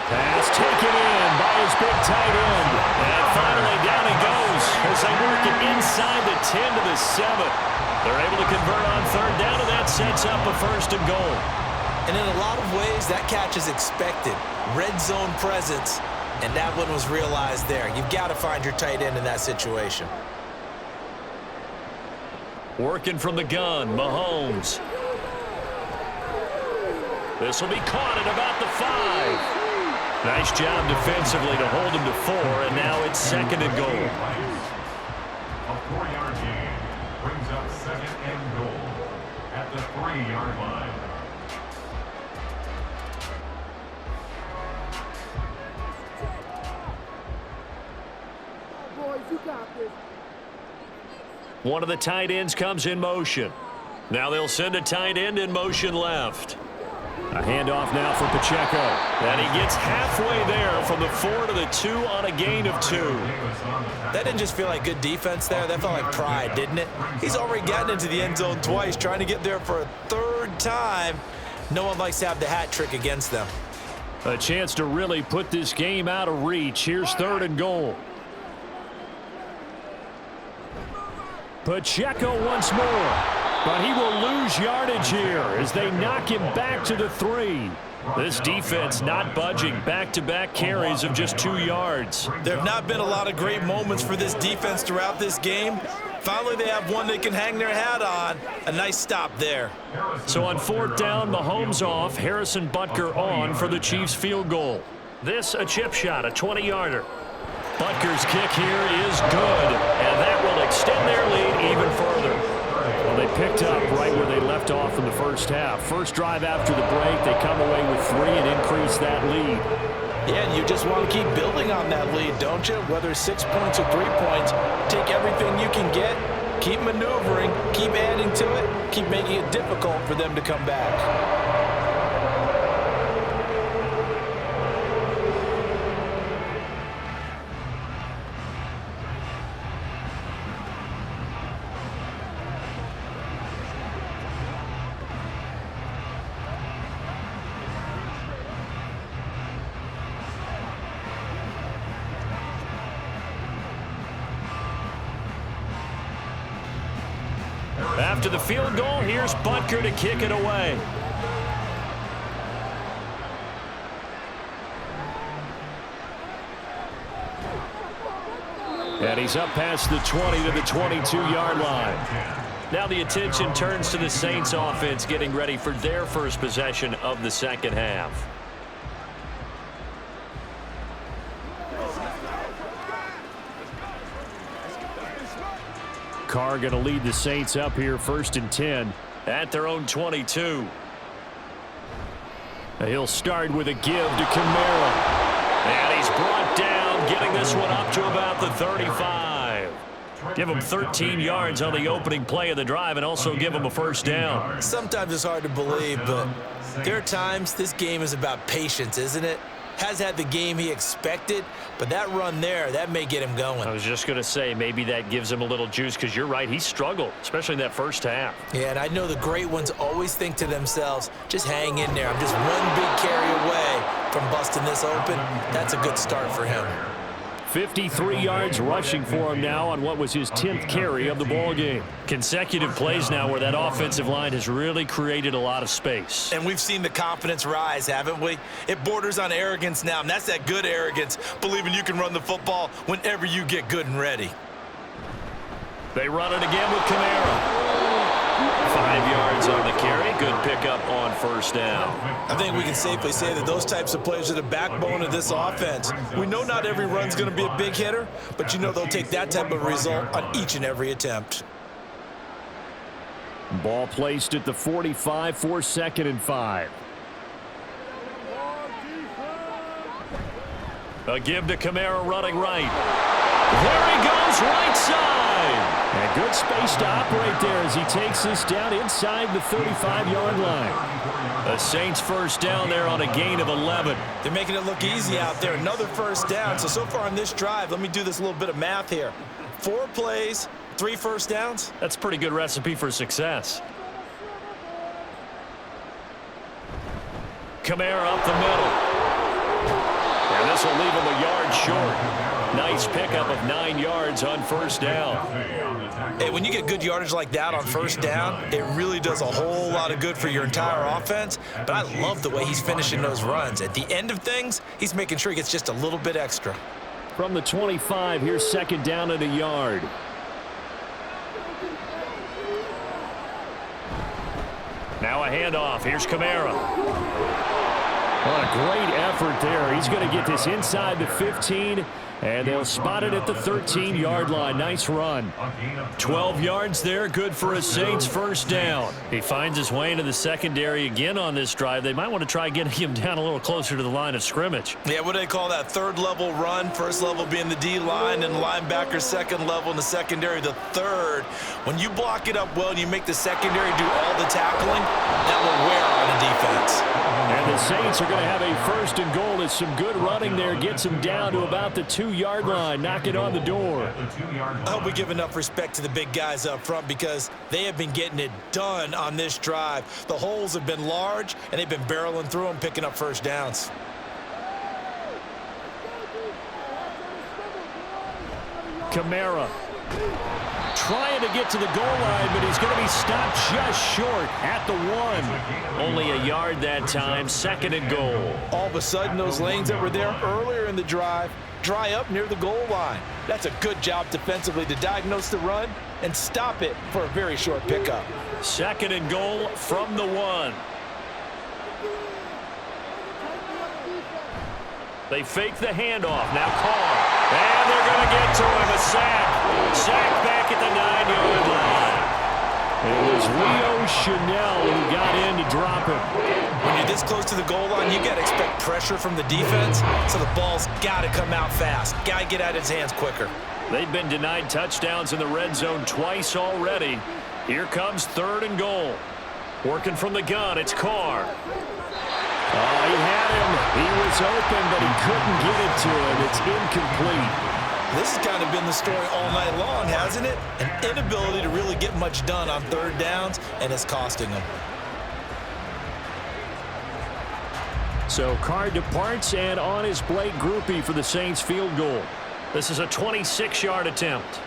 Pass taken in by his big tight end. And finally down he goes as they work it inside the 10 to the 7. They're able to convert on third down, and that sets up a 1st and goal. And in a lot of ways, that catch is expected. Red zone presence, and that one was realized there. You've got to find your tight end in that situation. Working from the gun, Mahomes. This will be caught at about the 5. Nice job defensively to hold him to 4, and now it's 2nd and goal. A 4-yard gain brings up 2nd and goal at the 3-yard line. Boys, you got this. One of the tight ends comes in motion. Now they'll send a tight end in motion left. A handoff now for Pacheco. And he gets halfway there from the 4 to the 2 on a gain of 2. That didn't just feel like good defense there. That felt like pride, didn't it? He's already gotten into the end zone twice, trying to get there for a 3rd time. No one likes to have the hat trick against them. A chance to really put this game out of reach. Here's 3rd and goal. Pacheco once more. But he will lose yardage here as they knock him back to the 3. This defense not budging. Back-to-back carries of just 2 yards. There have not been a lot of great moments for this defense throughout this game. Finally, they have one they can hang their hat on. A nice stop there. So on 4th down, Mahomes off. Harrison Butker on for the Chiefs field goal. This a chip shot, a 20-yarder. Butker's kick here is good, and that will extend their lead even further. Well, they picked up right where they left off in the first half. First drive after the break, they come away with 3 and increase that lead. Yeah, and you just want to keep building on that lead, don't you? Whether it's 6 points or 3 points, take everything you can get, keep maneuvering, keep adding to it, keep making it difficult for them to come back. After the field goal, here's Butker to kick it away. And he's up past the 20 to the 22-yard line. Now the attention turns to the Saints offense getting ready for their first possession of the second half. Carr going to lead the Saints up here 1st and 10. At their own 22. He'll start with a give to Kamara. And he's brought down, getting this one up to about the 35. Give him 13 yards on the opening play of the drive and also give him a first down. Sometimes it's hard to believe, but there are times this game is about patience, isn't it? Has had the game he expected, but that run there, that may get him going. I was just going to say, maybe that gives him a little juice because you're right, he struggled, especially in that first half. Yeah, and I know the great ones always think to themselves, just hang in there. I'm just one big carry away from busting this open. That's a good start for him. 53 yards rushing for him now on what was his 10th carry of the ball game. Consecutive plays now where that offensive line has really created a lot of space. And we've seen the confidence rise, haven't we? It borders on arrogance now, and that's that good arrogance, believing you can run the football whenever you get good and ready. They run it again with Kamara. 5 yards on the carry. Good pickup on first down. I think we can safely say that those types of plays are the backbone of this offense. We know not every run's going to be a big hitter, but you know they'll take that type of result on each and every attempt. Ball placed at the 45 for 2nd and 5. A give to Kamara running right. There he goes, right side. And good space to operate there as he takes this down inside the 35-yard line. The Saints first down there on a gain of 11. They're making it look easy out there. Another first down. So far on this drive, let me do this little bit of math here. 4 plays, 3 first downs. That's a pretty good recipe for success. Kamara up the middle. And this will leave him a yard short. Nice pickup of 9 yards on first down. Hey, when you get good yardage like that on first down, it really does a whole lot of good for your entire offense. But I love the way he's finishing those runs. At the end of things, he's making sure he gets just a little bit extra. From the 25, here's 2nd down and a yard. Now a handoff. Here's Kamara. What a great effort there. He's going to get this inside the 15, and they'll spot it at the 13-yard line. Nice run. 12 yards there, good for a Saints first down. He finds his way into the secondary again on this drive. They might want to try getting him down a little closer to the line of scrimmage. Yeah, what do they call that? Third level run, first level being the D-line, and linebacker second level in the secondary, the third. When you block it up well and you make the secondary do all the tackling, that will wear on a defense. And the Saints are going to have a 1st and goal. It's some good running there. Gets him down to about the 2-yard line. Knock it on the door. I hope we give enough respect to the big guys up front because they have been getting it done on this drive. The holes have been large, and they've been barreling through them, picking up first downs. Kamara trying to get to the goal line, but he's going to be stopped just short at the 1. Only a yard that time, 2nd and goal. All of a sudden, those lanes that were there earlier in the drive dry up near the goal line. That's a good job defensively to diagnose the run and stop it for a very short pickup. 2nd and goal from the 1. They fake the handoff. Now Carr. And they're going to get to him. A sack. Sack back at the 9-yard line. It was Leo Chanel who got in to drop him. When you're this close to the goal line, you got to expect pressure from the defense, so the ball's got to come out fast. Got to get out of his hands quicker. They've been denied touchdowns in the red zone twice already. Here comes 3rd and goal. Working from the gun, it's Carr. Oh, he had him. He was open, but he couldn't get it to him. It's incomplete. This has kind of been the story all night long, hasn't it? An inability to really get much done on 3rd downs, and it's costing them. So Carr departs, and on his Blake Groupie for the Saints field goal. This is a 26-yard attempt.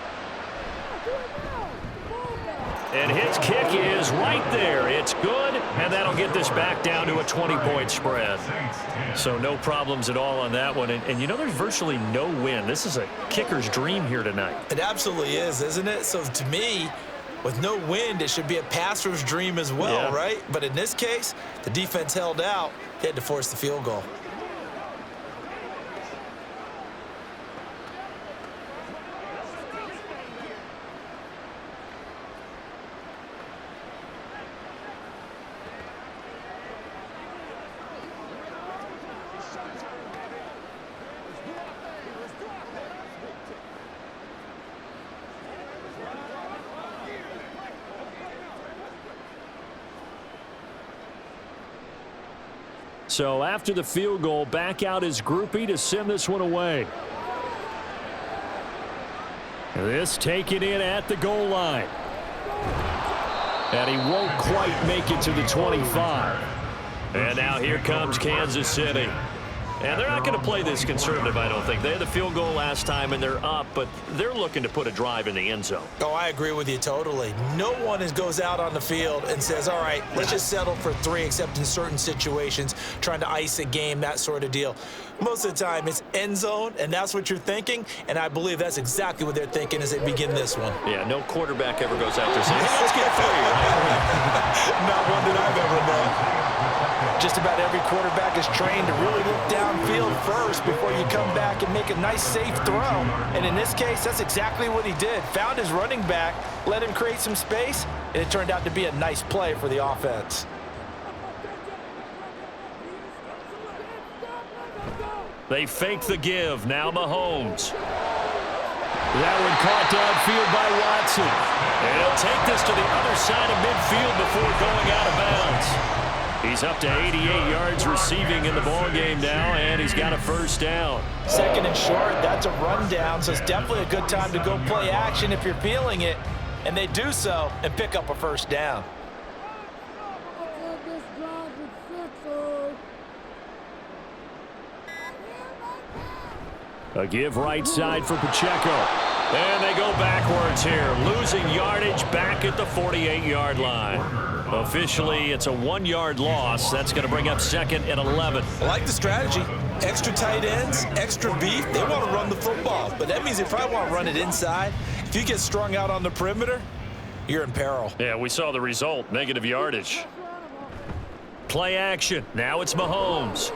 And his kick is right there. It's good, and that'll get this back down to a 20-point spread. So no problems at all on that one. And you know, there's virtually no wind. This is a kicker's dream here tonight. It absolutely is, isn't it? So to me, with no wind, it should be a passer's dream as well, Yeah. right? But in this case, the defense held out. They had to force the field goal. So after the field goal, back out is Groupie to send this one away. This taken in at the goal line. And he won't quite make it to the 25. And now here comes Kansas City. And they're not going to play this conservative, I don't think. They had the field goal last time, and they're up, but they're looking to put a drive in the end zone. Oh, I agree with you totally. No one goes out on the field and says, all right, let's just settle for 3, except in certain situations, trying to ice a game, that sort of deal. Most of the time, it's end zone, and that's what you're thinking, and I believe that's exactly what they're thinking as they begin this one. Yeah, no quarterback ever goes out there saying, hey, let's get 3. Not one that I've ever known. Just about every quarterback is trained to really look downfield first before you come back and make a nice, safe throw. And in this case, that's exactly what he did. Found his running back, let him create some space, and it turned out to be a nice play for the offense. They fake the give. Now Mahomes. That one caught downfield by Watson. And he'll take this to the other side of midfield before going out of bounds. He's up to 88 yards receiving in the ballgame now, and he's got a first down. Second and short, that's a rundown, so it's definitely a good time to go play action if you're feeling it. And they do so and pick up a first down. A give right side for Pacheco. And they go backwards here, losing yardage back at the 48-yard line. Officially, it's a 1-yard loss. That's going to bring up 2nd and 11. I like the strategy. Extra tight ends, extra beef. They want to run the football, but that means they probably want to run it inside. If you get strung out on the perimeter, you're in peril. Yeah, we saw the result, negative yardage. Play action. Now it's Mahomes.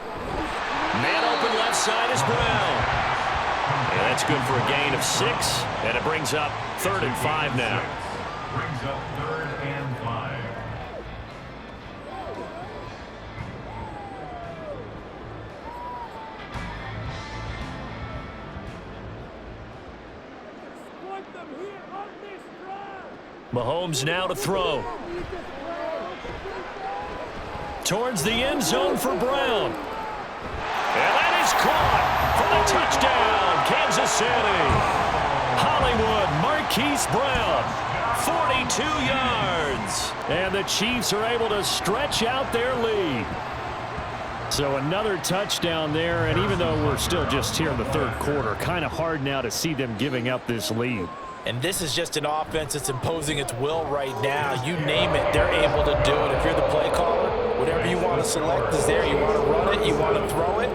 Man open left side is Brown. And that's good for a gain of 6, and it brings up 3rd and 5 now. Brings up 3rd and 5. Mahomes now to throw. Towards the end zone for Brown. And that is caught for the touchdown, Kansas City. Hollywood Marquise Brown, 42 yards. And the Chiefs are able to stretch out their lead. So another touchdown there, and even though we're still just here in the 3rd quarter, kind of hard now to see them giving up this lead. And this is just an offense that's imposing its will right now. You name it, they're able to do it. If you're the play caller, whatever you want to select is there. You want to run it, you want to throw it.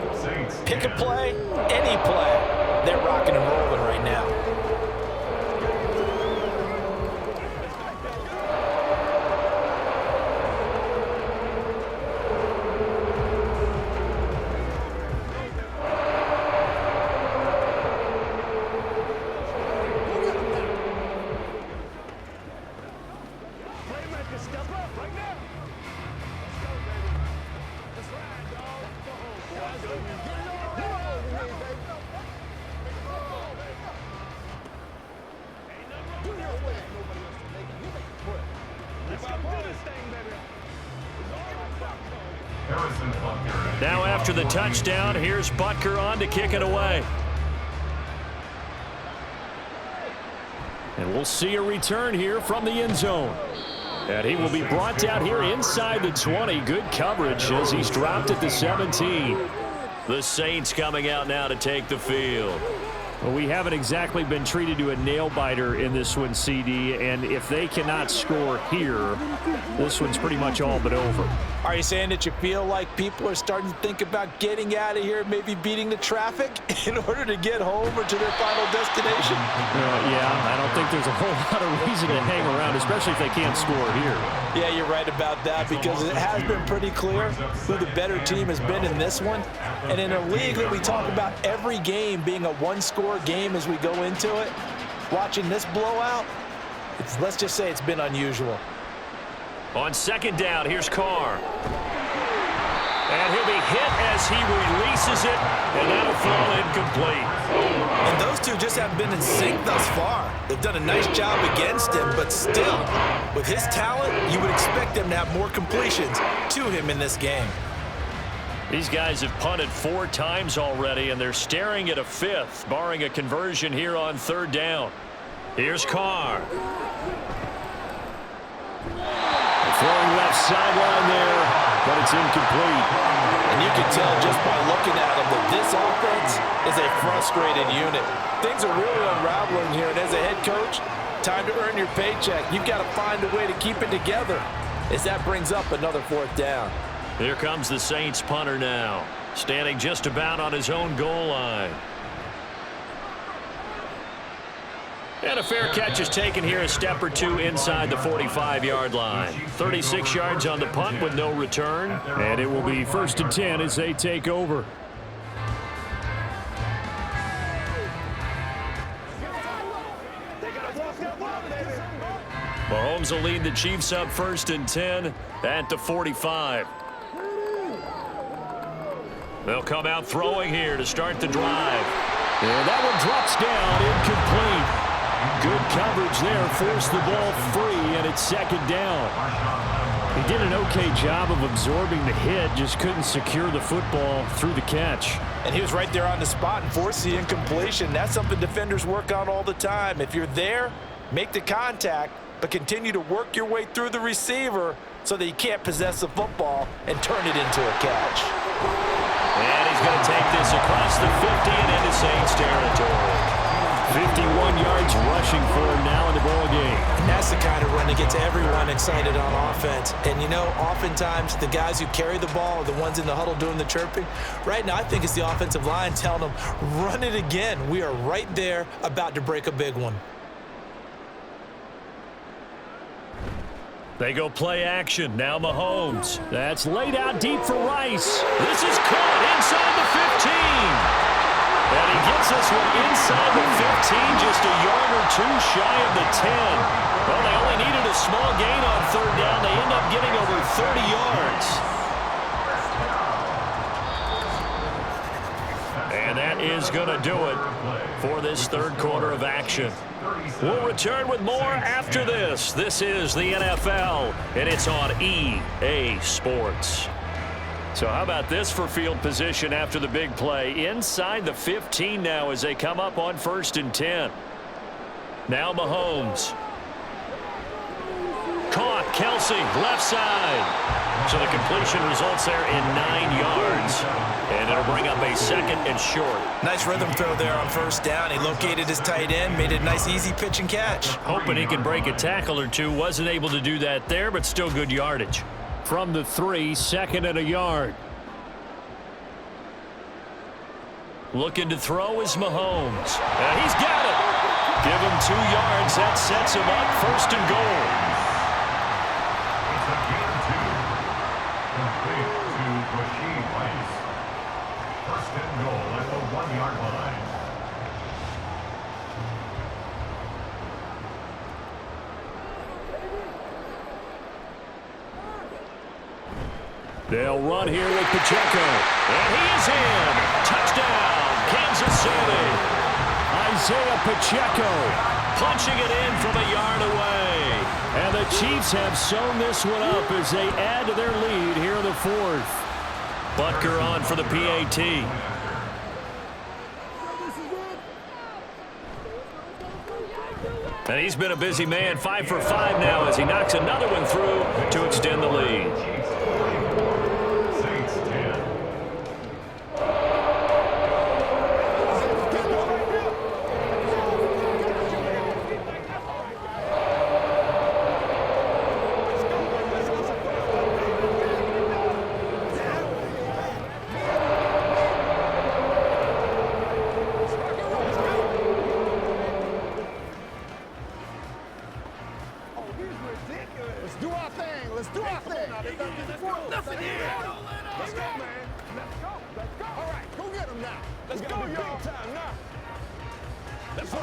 Pick a play, any play. They're rocking and rolling right now. Now after the touchdown, here's Butker on to kick it away. And we'll see a return here from the end zone. And he will be brought down here inside the 20. Good coverage as he's dropped at the 17. The Saints coming out now to take the field. Well, we haven't exactly been treated to a nail-biter in this one, CD, and if they cannot score here, this one's pretty much all but over. Are you saying that you feel like people are starting to think about getting out of here, maybe beating the traffic in order to get home or to their final destination? Yeah, I don't think there's a whole lot of reason to hang around, especially if they can't score here. Yeah, you're right about that, because it has been pretty clear who the better team has been in this one. And in a league that we talk about every game being a one-score game as we go into it, watching this blowout, let's just say it's been unusual. On second down, here's Carr. And he'll be hit as he releases it, and that'll fall incomplete. And those two just haven't been in sync thus far. They've done a nice job against him, but still, with his talent, you would expect them to have more completions to him in this game. These guys have punted 4 times already, and they're staring at a 5th, barring a conversion here on third down. Here's Carr. Throwing left sideline there, but it's incomplete. And you can tell just by looking at them that this offense is a frustrated unit. Things are really unraveling here, and as a head coach, time to earn your paycheck. You've got to find a way to keep it together as that brings up another 4th down. Here comes the Saints punter now, standing just about on his own goal line. And a fair catch is taken here, a step or two inside the 45-yard line. 36 yards on the punt with no return. And it will be 1st and 10 as they take over. Mahomes will lead the Chiefs up 1st and 10 at the 45. They'll come out throwing here to start the drive. And that one drops down, incomplete. Good coverage there, forced the ball free, and it's 2nd down. He did an okay job of absorbing the hit, just couldn't secure the football through the catch. And he was right there on the spot and forced the incompletion. That's something defenders work on all the time. If you're there, make the contact, but continue to work your way through the receiver so that you can't possess the football and turn it into a catch. And he's going to take this across the 50 and into Saints territory. 51 yards rushing for him now in the ball game. And that's the kind of run that gets everyone excited on offense. And, you know, oftentimes the guys who carry the ball are the ones in the huddle doing the chirping. Right now, I think it's the offensive line telling them, run it again. We are right there about to break a big one. They go play action. Now Mahomes. That's laid out deep for Rice. This is caught inside the 15. And he gets this one inside the 15, just a yard or two shy of the 10. Well, they only needed a small gain on third down. They end up getting over 30 yards. And that is going to do it for this third quarter of action. We'll return with more after this. This is the NFL, and it's on EA Sports. So how about this for field position after the big play? Inside the 15 now as they come up on 1st and 10. Now Mahomes. Caught. Kelsey, left side. So the completion results there in 9 yards. And it'll bring up a 2nd and short. Nice rhythm throw there on 1st down. He located his tight end, made it a nice easy pitch and catch. Hoping he could break a tackle or two. Wasn't able to do that there, but still good yardage. From the 3, 2nd and a yard. Looking to throw is Mahomes. And he's got it. Give him 2 yards. That sets him up 1st and goal. It's a gain of 2. Complete to Rasheed Rice. 1st and goal at the 1-yard line. They'll run here with Pacheco. And he is in. Touchdown, Kansas City. Isaiah Pacheco. Punching it in from a yard away. And the Chiefs have sewn this one up as they add to their lead here in the 4th. Butker on for the PAT. And he's been a busy man, 5 for 5 now as he knocks another one through to extend the lead. Saints 10. Let's do our thing. Let's do our thing. Nothing here. Let's go, man. Let's go. Let's go. All right, go get him now. Let's go, y'all. Big time now. Let's go.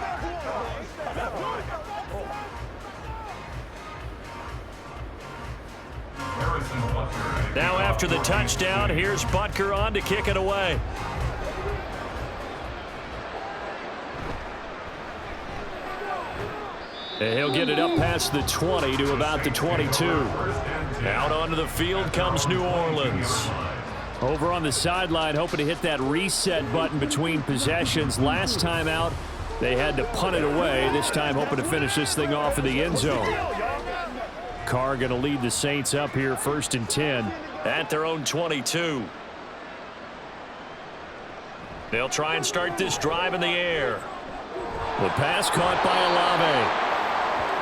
Now after the touchdown, here's Butker on to kick it away. And he'll get it up past the 20 to about the 22. Out onto the field comes New Orleans. Over on the sideline, hoping to hit that reset button between possessions. Last time out, they had to punt it away. This time hoping to finish this thing off in the end zone. Carr going to lead the Saints up here 1st and 10 at their own 22. They'll try and start this drive in the air. The pass caught by Olave.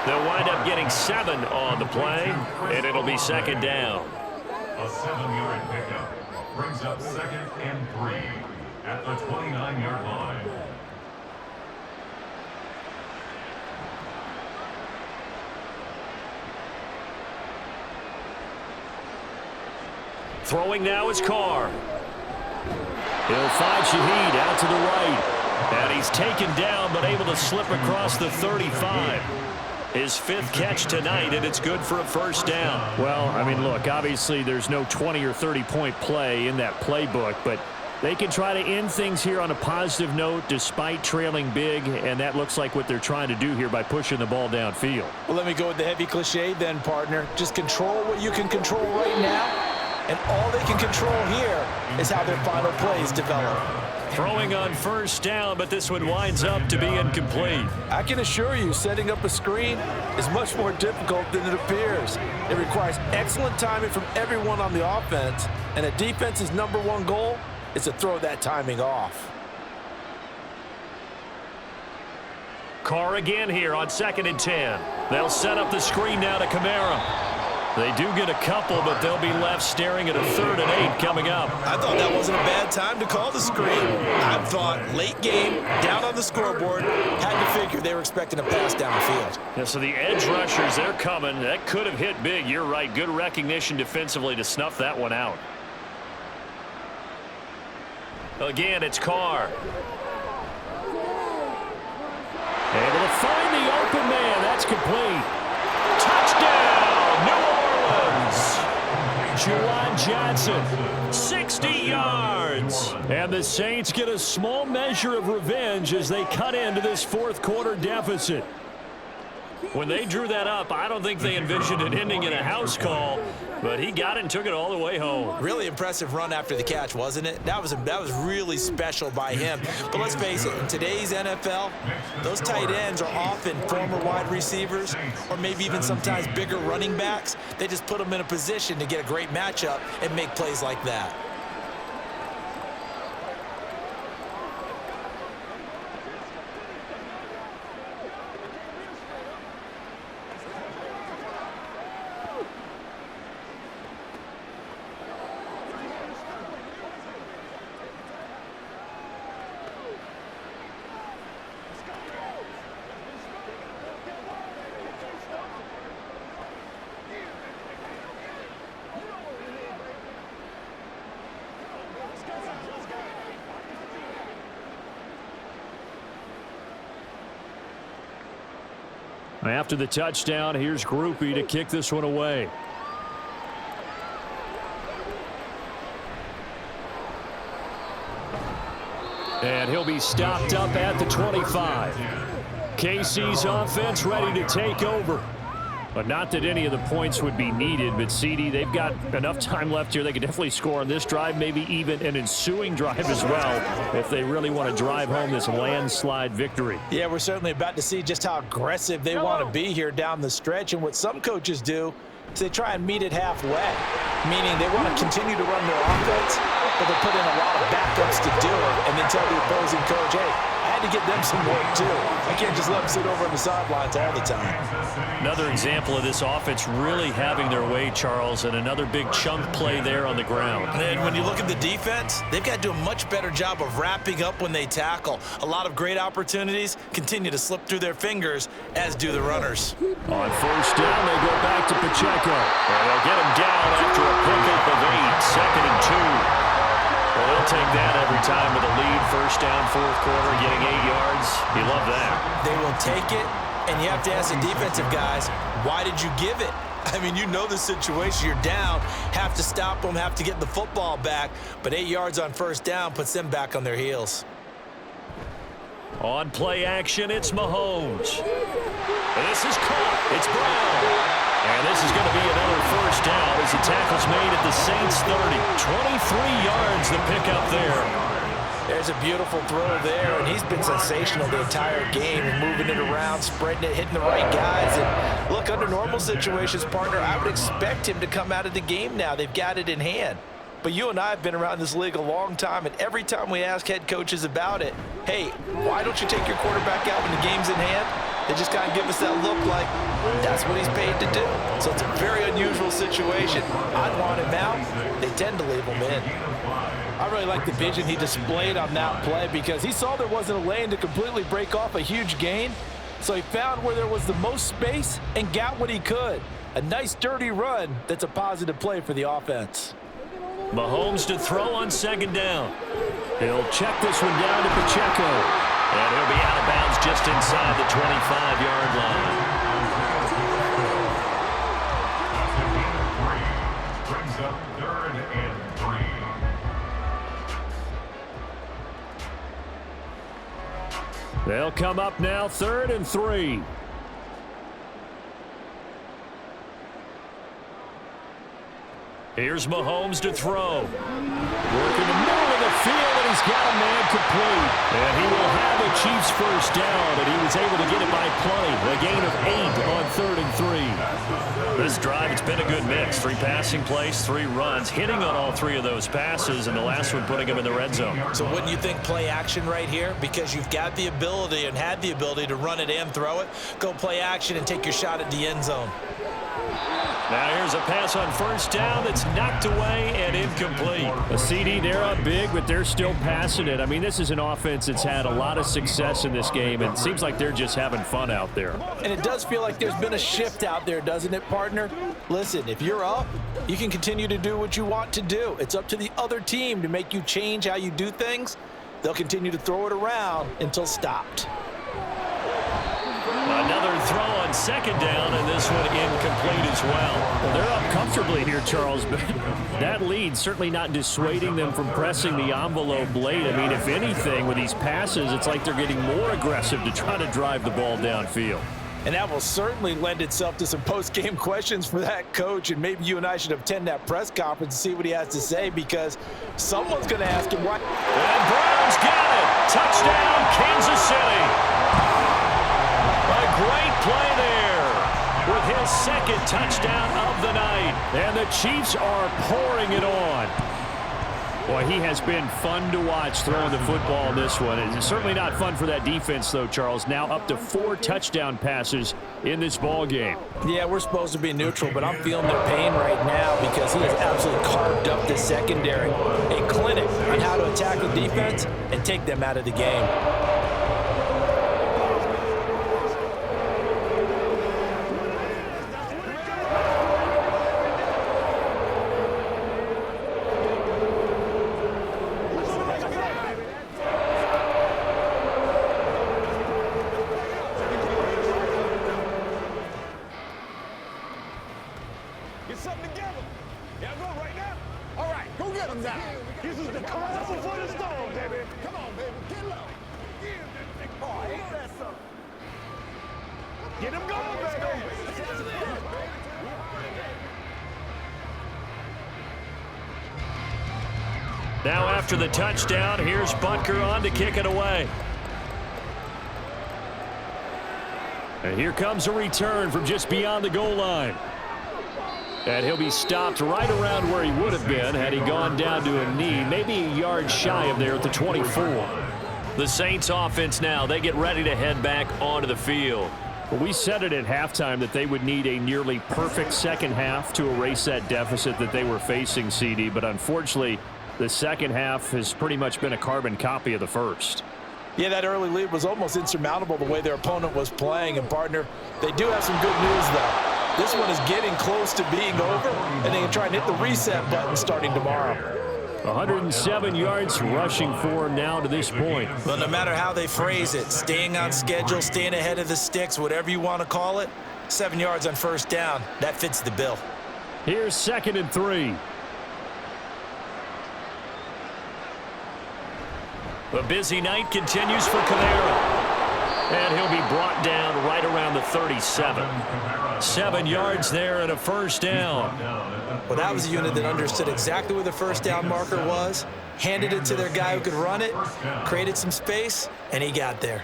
They'll wind up getting 7 on the play, and it'll be 2nd down. A 7-yard pickup brings up 2nd and 3 at the 29-yard line. Throwing now is Carr. He'll find Shaheed out to the right. And he's taken down, but able to slip across the 35. His 5th catch tonight, and it's good for a 1st down. Well, I mean, look, obviously there's no 20 or 30-point play in that playbook, but they can try to end things here on a positive note despite trailing big, and that looks like what they're trying to do here by pushing the ball downfield. Well, let me go with the heavy cliche then, partner. Just control what you can control right now. And all they can control here is how their final plays develop. Throwing on 1st down, but this one winds up to be incomplete. I can assure you, setting up a screen is much more difficult than it appears. It requires excellent timing from everyone on the offense, and a defense's #1 goal is to throw that timing off. Carr again here on 2nd and 10. They'll set up the screen now to Kamara. They do get a couple, but they'll be left staring at a 3rd and 8 coming up. I thought that wasn't a bad time to call the screen. I thought late game, down on the scoreboard, had to figure they were expecting a pass downfield. Yeah, so the edge rushers, they're coming. That could have hit big. You're right. Good recognition defensively to snuff that one out. Again, it's Carr. Able to find the open man. That's complete. Touchdown, New Orleans. Juwan Johnson. 60 yards. And the Saints get a small measure of revenge as they cut into this 4th quarter deficit. When they drew that up, I don't think they envisioned it ending in a house call, but he got it and took it all the way home. Really impressive run after the catch, wasn't it? That was really special by him. But let's face it, in today's NFL, those tight ends are often former wide receivers or maybe even sometimes bigger running backs. They just put them in a position to get a great matchup and make plays like that. After the touchdown, here's Groupie to kick this one away. And he'll be stopped up at the 25. KC's offense ready to take over. But not that any of the points would be needed, but CD, they've got enough time left here. They could definitely score on this drive, maybe even an ensuing drive as well, if they really want to drive home this landslide victory. Yeah, we're certainly about to see just how aggressive they want to be here down the stretch. And what some coaches do is they try and meet it halfway, meaning they want to continue to run their offense, but they put in a lot of backups to do it, and then tell the opposing coach, hey, I trying to get them some work, too. I can't just let them sit over on the sidelines all the time. Another example of this offense really having their way, Charles, and another big chunk play there on the ground. And when you look at the defense, they've got to do a much better job of wrapping up when they tackle. A lot of great opportunities continue to slip through their fingers, as do the runners. On first down, they go back to Pacheco. And they'll get him down after a pickup of 8, 2nd and 2. Well, they'll take that every time with a lead. First down, fourth quarter, getting 8 yards. You love that. They will take it, and you have to ask the defensive guys, why did you give it? I mean, you know the situation. You're down, have to stop them, have to get the football back, but 8 yards on first down puts them back on their heels. On play action, it's Mahomes. This is caught. It's Brown. And this is going to be another first down as the tackle's made at the Saints 30. 23 yards the pickup there. There's a beautiful throw there, and he's been sensational the entire game, and moving it around, spreading it, hitting the right guys. And look, under normal situations, partner, I would expect him to come out of the game now. They've got it in hand. But you and I have been around this league a long time, and every time we ask head coaches about it, hey, why don't you take your quarterback out when the game's in hand? They just kind of give us that look like that's what he's paid to do. So it's a very unusual situation. I'd want him out. They tend to leave him in. I really like the vision he displayed on that play because he saw there wasn't a lane to completely break off a huge gain. So he found where there was the most space and got what he could. A nice, dirty run that's a positive play for the offense. Mahomes to throw on second down. He'll check this one down to Pacheco. And he'll be out of bounds just inside the 25-yard line. Brings up 3rd and 3. They'll come up now 3rd and 3. Here's Mahomes to throw. Working the middle of the field, and he's got a man complete. And he will have the Chiefs first down, and he was able to get it by plenty. A gain of 8 on 3rd and 3. This drive, it's been a good mix. 3 passing plays, 3 runs, hitting on all 3 of those passes, and the last one putting him in the red zone. So wouldn't you think play action right here? Because you've got the ability and had the ability to run it and throw it. Go play action and take your shot at the end zone. Now here's a pass on first down that's knocked away and incomplete. A CD, they're up big, but they're still passing it. I mean, this is an offense that's had a lot of success in this game, and it seems like they're just having fun out there. And it does feel like there's been a shift out there, doesn't it, partner? Listen, if you're up, you can continue to do what you want to do. It's up to the other team to make you change how you do things. They'll continue to throw it around until stopped. Another throw on second down, and this one incomplete as well. Well, they're up comfortably here, Charles, but that lead certainly not dissuading them from pressing the envelope late. I mean, if anything, with these passes, it's like they're getting more aggressive to try to drive the ball downfield. And that will certainly lend itself to some post-game questions for that coach, and maybe you and I should attend that press conference and see what he has to say, because someone's going to ask him why. And Brown's got it. Touchdown, Kansas City. A great play there with his 2nd touchdown of the night. And the Chiefs are pouring it on. Boy, he has been fun to watch throwing the football in this one. It's certainly not fun for that defense, though, Charles. Now up to 4 touchdown passes in this ball game. Yeah, we're supposed to be neutral, but I'm feeling their pain right now because he has absolutely carved up the secondary. A clinic on how to attack the defense and take them out of the game. Get something together. Y'all go right now? All right, go get him now. This is the calm before the storm, baby. Come on, baby. Get low. Oh, ain't that something? Get him going, baby. Now after the touchdown, here's Butker on to kick it away. And here comes a return from just beyond the goal line. And he'll be stopped right around where he would have been had he gone down to a knee, maybe a yard shy of there at the 24. The Saints offense now, they get ready to head back onto the field. Well, we said it at halftime that they would need a nearly perfect second half to erase that deficit that they were facing, CD. But unfortunately, the second half has pretty much been a carbon copy of the first. Yeah, that early lead was almost insurmountable the way their opponent was playing. And, partner, they do have some good news, though. This one is getting close to being over, and they can try and hit the reset button starting tomorrow. 107 yards rushing for him now to this point. Well, no matter how they phrase it, staying on schedule, staying ahead of the sticks, whatever you want to call it, 7 yards on first down, that fits the bill. Here's 2nd and 3. The busy night continues for Kamara. And he'll be brought down right around the 37. 7 yards there and a first down. Well, that was a unit that understood exactly where the first down marker was, handed it to their guy who could run it, created some space, and he got there.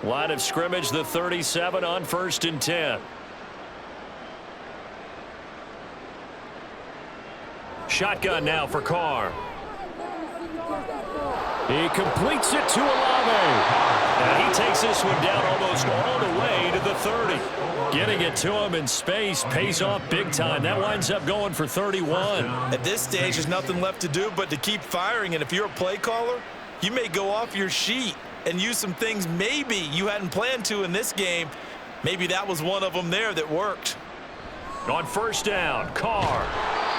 Line of scrimmage, the 37 on 1st and 10. Shotgun now for Carr. He completes it to Olave. And he takes this one down almost all the way to the 30. Getting it to him in space pays off big time. That winds up going for 31. At this stage, there's nothing left to do but to keep firing. And if you're a play caller, you may go off your sheet and use some things maybe you hadn't planned to in this game. Maybe that was one of them there that worked. On first down, Carr.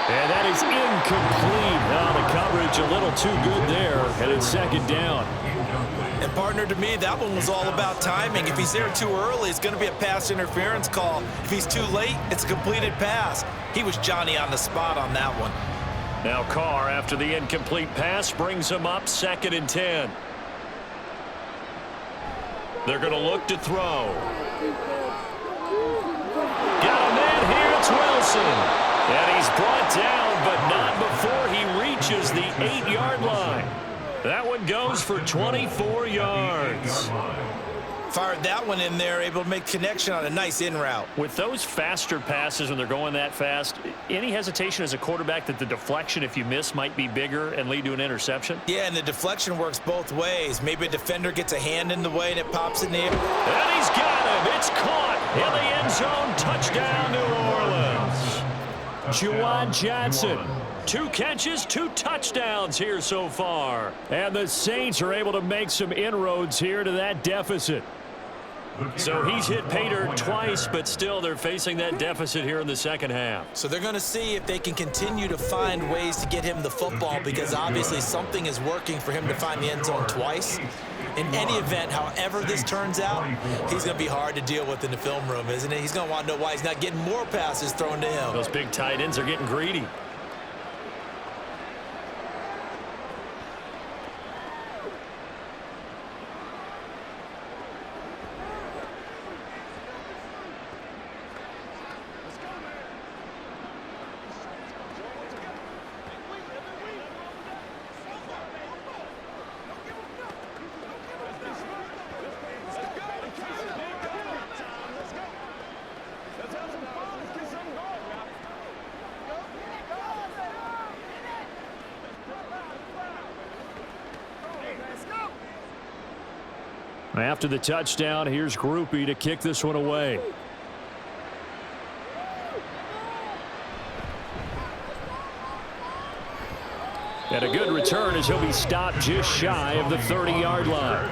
And that is incomplete. Now the coverage a little too good there, and it's 2nd down. And, partner, to me, that one was all about timing. If he's there too early, it's going to be a pass interference call. If he's too late, it's a completed pass. He was Johnny on the spot on that one. Now Carr, after the incomplete pass, brings him up 2nd and 10. They're going to look to throw. Got a man here, it's Wilson. And he's brought down, but not before he reaches the 8-yard line. That one goes for 24 yards. Fired that one in there, able to make connection on a nice in route. With those faster passes when they're going that fast, any hesitation as a quarterback that the deflection, if you miss, might be bigger and lead to an interception? Yeah, and the deflection works both ways. Maybe a defender gets a hand in the way and it pops in the air. And he's got him. It's caught in the end zone. Touchdown, New Orleans. Juwan Johnson. 2 catches, 2 touchdowns here so far. And the Saints are able to make some inroads here to that deficit. So he's hit pay dirt twice, but still they're facing that deficit here in the second half. So they're going to see if they can continue to find ways to get him the football, because obviously something is working for him to find the end zone twice. In any event, however this turns out, he's going to be hard to deal with in the film room, isn't he? He's going to want to know why he's not getting more passes thrown to him. Those big tight ends are getting greedy. After the touchdown, here's Groupie to kick this one away. And a good return as he'll be stopped just shy of the 30-yard line.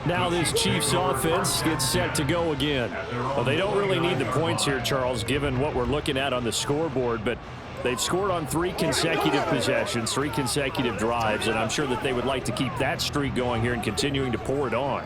Now this Chiefs offense gets set to go again. Well, they don't really need the points here, Charles, given what we're looking at on the scoreboard, but they've scored on 3 consecutive possessions, 3 consecutive drives, and I'm sure that they would like to keep that streak going here and continuing to pour it on.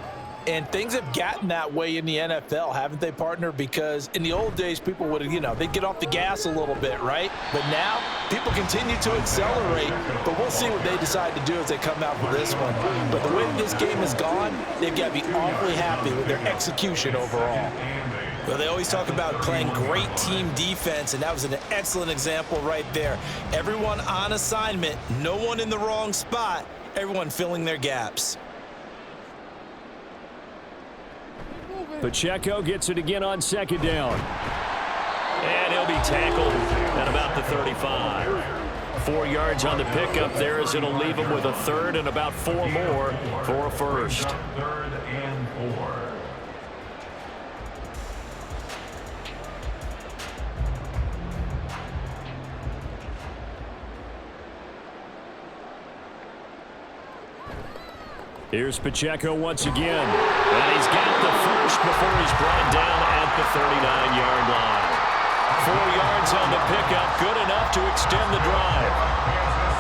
And things have gotten that way in the NFL, haven't they, partner? Because in the old days, people would, they'd get off the gas a little bit, right? But now, people continue to accelerate, but we'll see what they decide to do as they come out for this one. But the way this game has gone, they've got to be awfully happy with their execution overall. Well, they always talk about playing great team defense, and that was an excellent example right there. Everyone on assignment, no one in the wrong spot, everyone filling their gaps. Pacheco gets it again on 2nd down. And he'll be tackled at about the 35. 4 yards on the pickup there as it'll leave him with a third and about 4 more for a first. Third and 4. Here's Pacheco once again. And he's got the first before he's brought down at the 39-yard line. 4 yards on the pickup, good enough to extend the drive.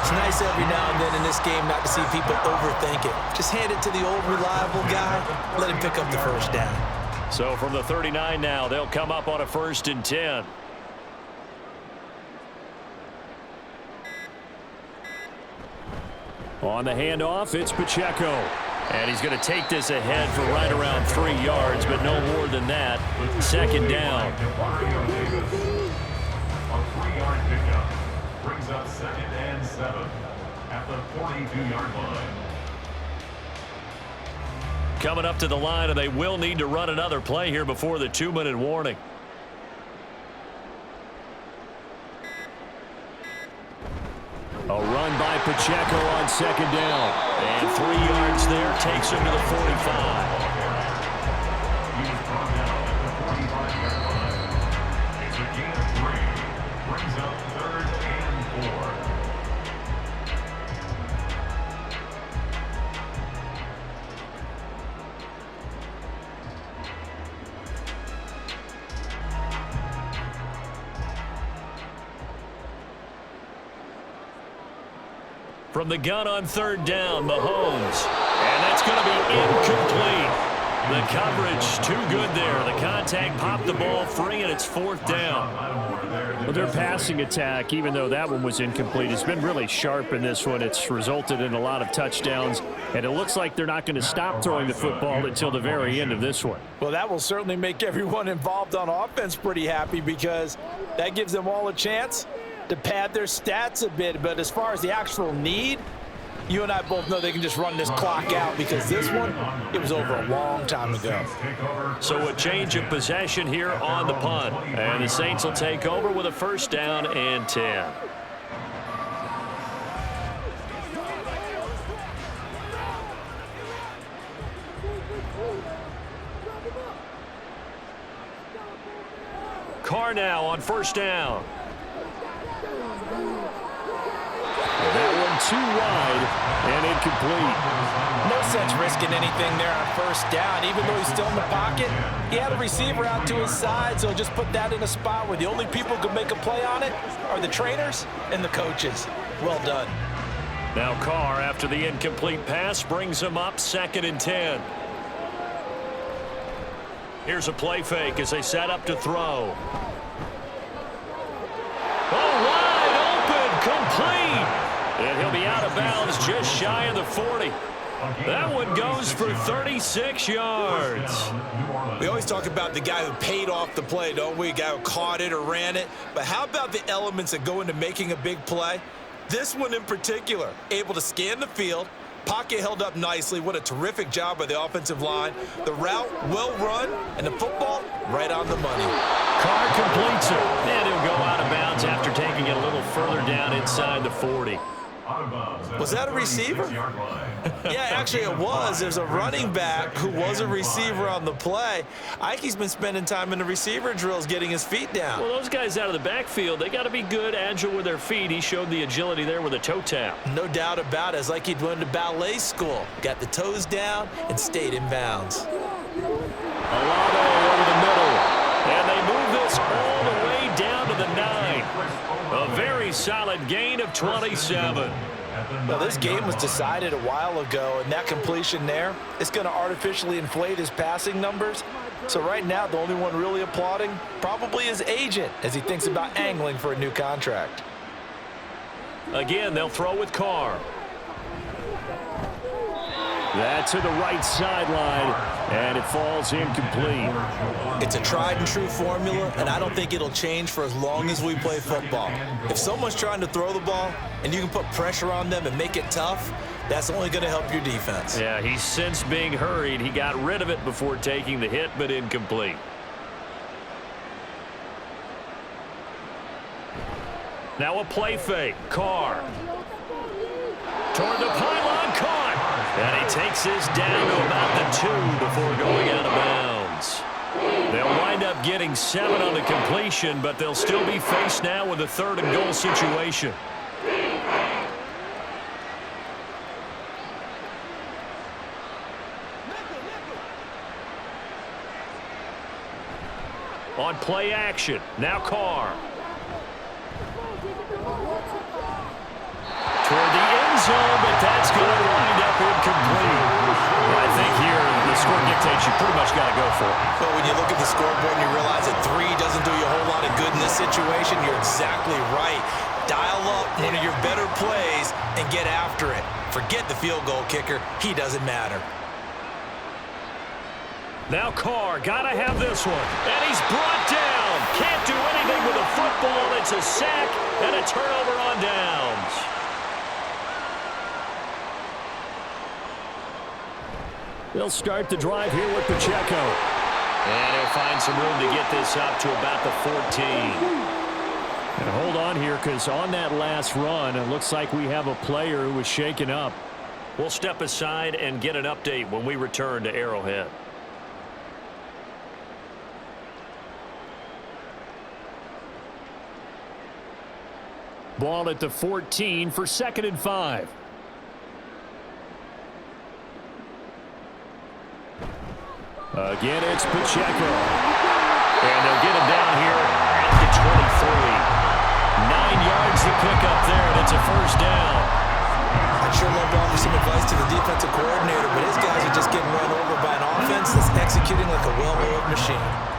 It's nice every now and then in this game not to see people overthink it. Just hand it to the old reliable guy, let him pick up the first down. So from the 39 now, they'll come up on a 1st and 10. On the handoff, it's Pacheco. And he's going to take this ahead for right around 3 yards, but no more than that. 2nd down. A 3-yard pickup brings up 2nd and 7 at the 42-yard line. Coming up to the line, and they will need to run another play here before the 2-minute warning. A run by Pacheco on 2nd down. And 3 yards there takes him to the 45. He's brought down at the 45-yard line. It's a gain of 3. Brings up 3rd and 4. From the gun on 3rd down, Mahomes. And that's going to be incomplete. The coverage too good there. The contact popped the ball free, and it's 4th down. Well, their passing attack, even though that one was incomplete, has been really sharp in this one. It's resulted in a lot of touchdowns, and it looks like they're not going to stop throwing the football until the very end of this one. Well, that will certainly make everyone involved on offense pretty happy because that gives them all a chance to pad their stats a bit. But as far as the actual need, you and I both know they can just run this clock out because this one, it was over a long time ago. So a change of possession here on the punt. And the Saints will take over with a 1st down and 10. Carr now on 1st down. That one too wide and incomplete. No sense risking anything there on 1st down. Even though he's still in the pocket, he had a receiver out to his side, so just put that in a spot where the only people who can make a play on it are the trainers and the coaches. Well done. Now Carr, after the incomplete pass, brings him up 2nd and 10. Here's a play fake as they set up to throw. Oh, wide open, complete. And he'll be out of bounds just shy of the 40. That one goes for 36 yards. We always talk about the guy who paid off the play, don't we? A guy who caught it or ran it. But how about the elements that go into making a big play? This one in particular, able to scan the field, pocket held up nicely. What a terrific job by the offensive line. The route well run, and the football right on the money. Carr completes it, and he'll go out of bounds after taking it a little further down inside the 40. Was that a receiver? Yeah, actually it was. There's a running back who was a receiver on the play. Ike's been spending time in the receiver drills getting his feet down. Well, those guys out of the backfield, they got to be good, agile with their feet. He showed the agility there with a toe tap. No doubt about it. It's like he'd went to ballet school. Got the toes down and stayed in bounds. Alado over the middle. And they move this all the way down to the 9. A very solid gain of 27. Well, this game was decided a while ago, and that completion there, it's going to artificially inflate his passing numbers. So right now, the only one really applauding probably his agent as he thinks about angling for a new contract. Again, they'll throw with Carr. That to the right sideline, and it falls incomplete. It's a tried and true formula, and I don't think it'll change for as long as we play football. If someone's trying to throw the ball and you can put pressure on them and make it tough, that's only going to help your defense. Yeah, he's since being hurried. He got rid of it before taking the hit, but incomplete. Now a play fake. Carr. Toward the pylon, caught. And he takes this down to about the 2 before going out of bounds. They'll wind up getting 7 on the completion, but they'll still be faced now with a 3rd and goal situation. On play action, now Carr. Toward the end zone, but that's going to wind up incomplete. I think here the score dictates you pretty much got to go for it. But when you look at the scoreboard and you realize that 3 doesn't do you a whole lot of good in this situation, you're exactly right. Dial up one of your better plays and get after it. Forget the field goal kicker. He doesn't matter. Now Carr, got to have this one. And he's brought down. Can't do anything with a football. It's a sack and a turnover on downs. They'll start the drive here with Pacheco. And he'll find some room to get this up to about the 14. And hold on here, because on that last run, it looks like we have a player who was shaken up. We'll step aside and get an update when we return to Arrowhead. Ball at the 14 for 2nd and 5. Again, it's Pacheco. And they'll get him down here at the 23. 9 yards to pick up there, and it's a 1st down. I'd sure love to offer some advice to the defensive coordinator, but his guys are just getting run over by an offense that's executing like a well-oiled machine.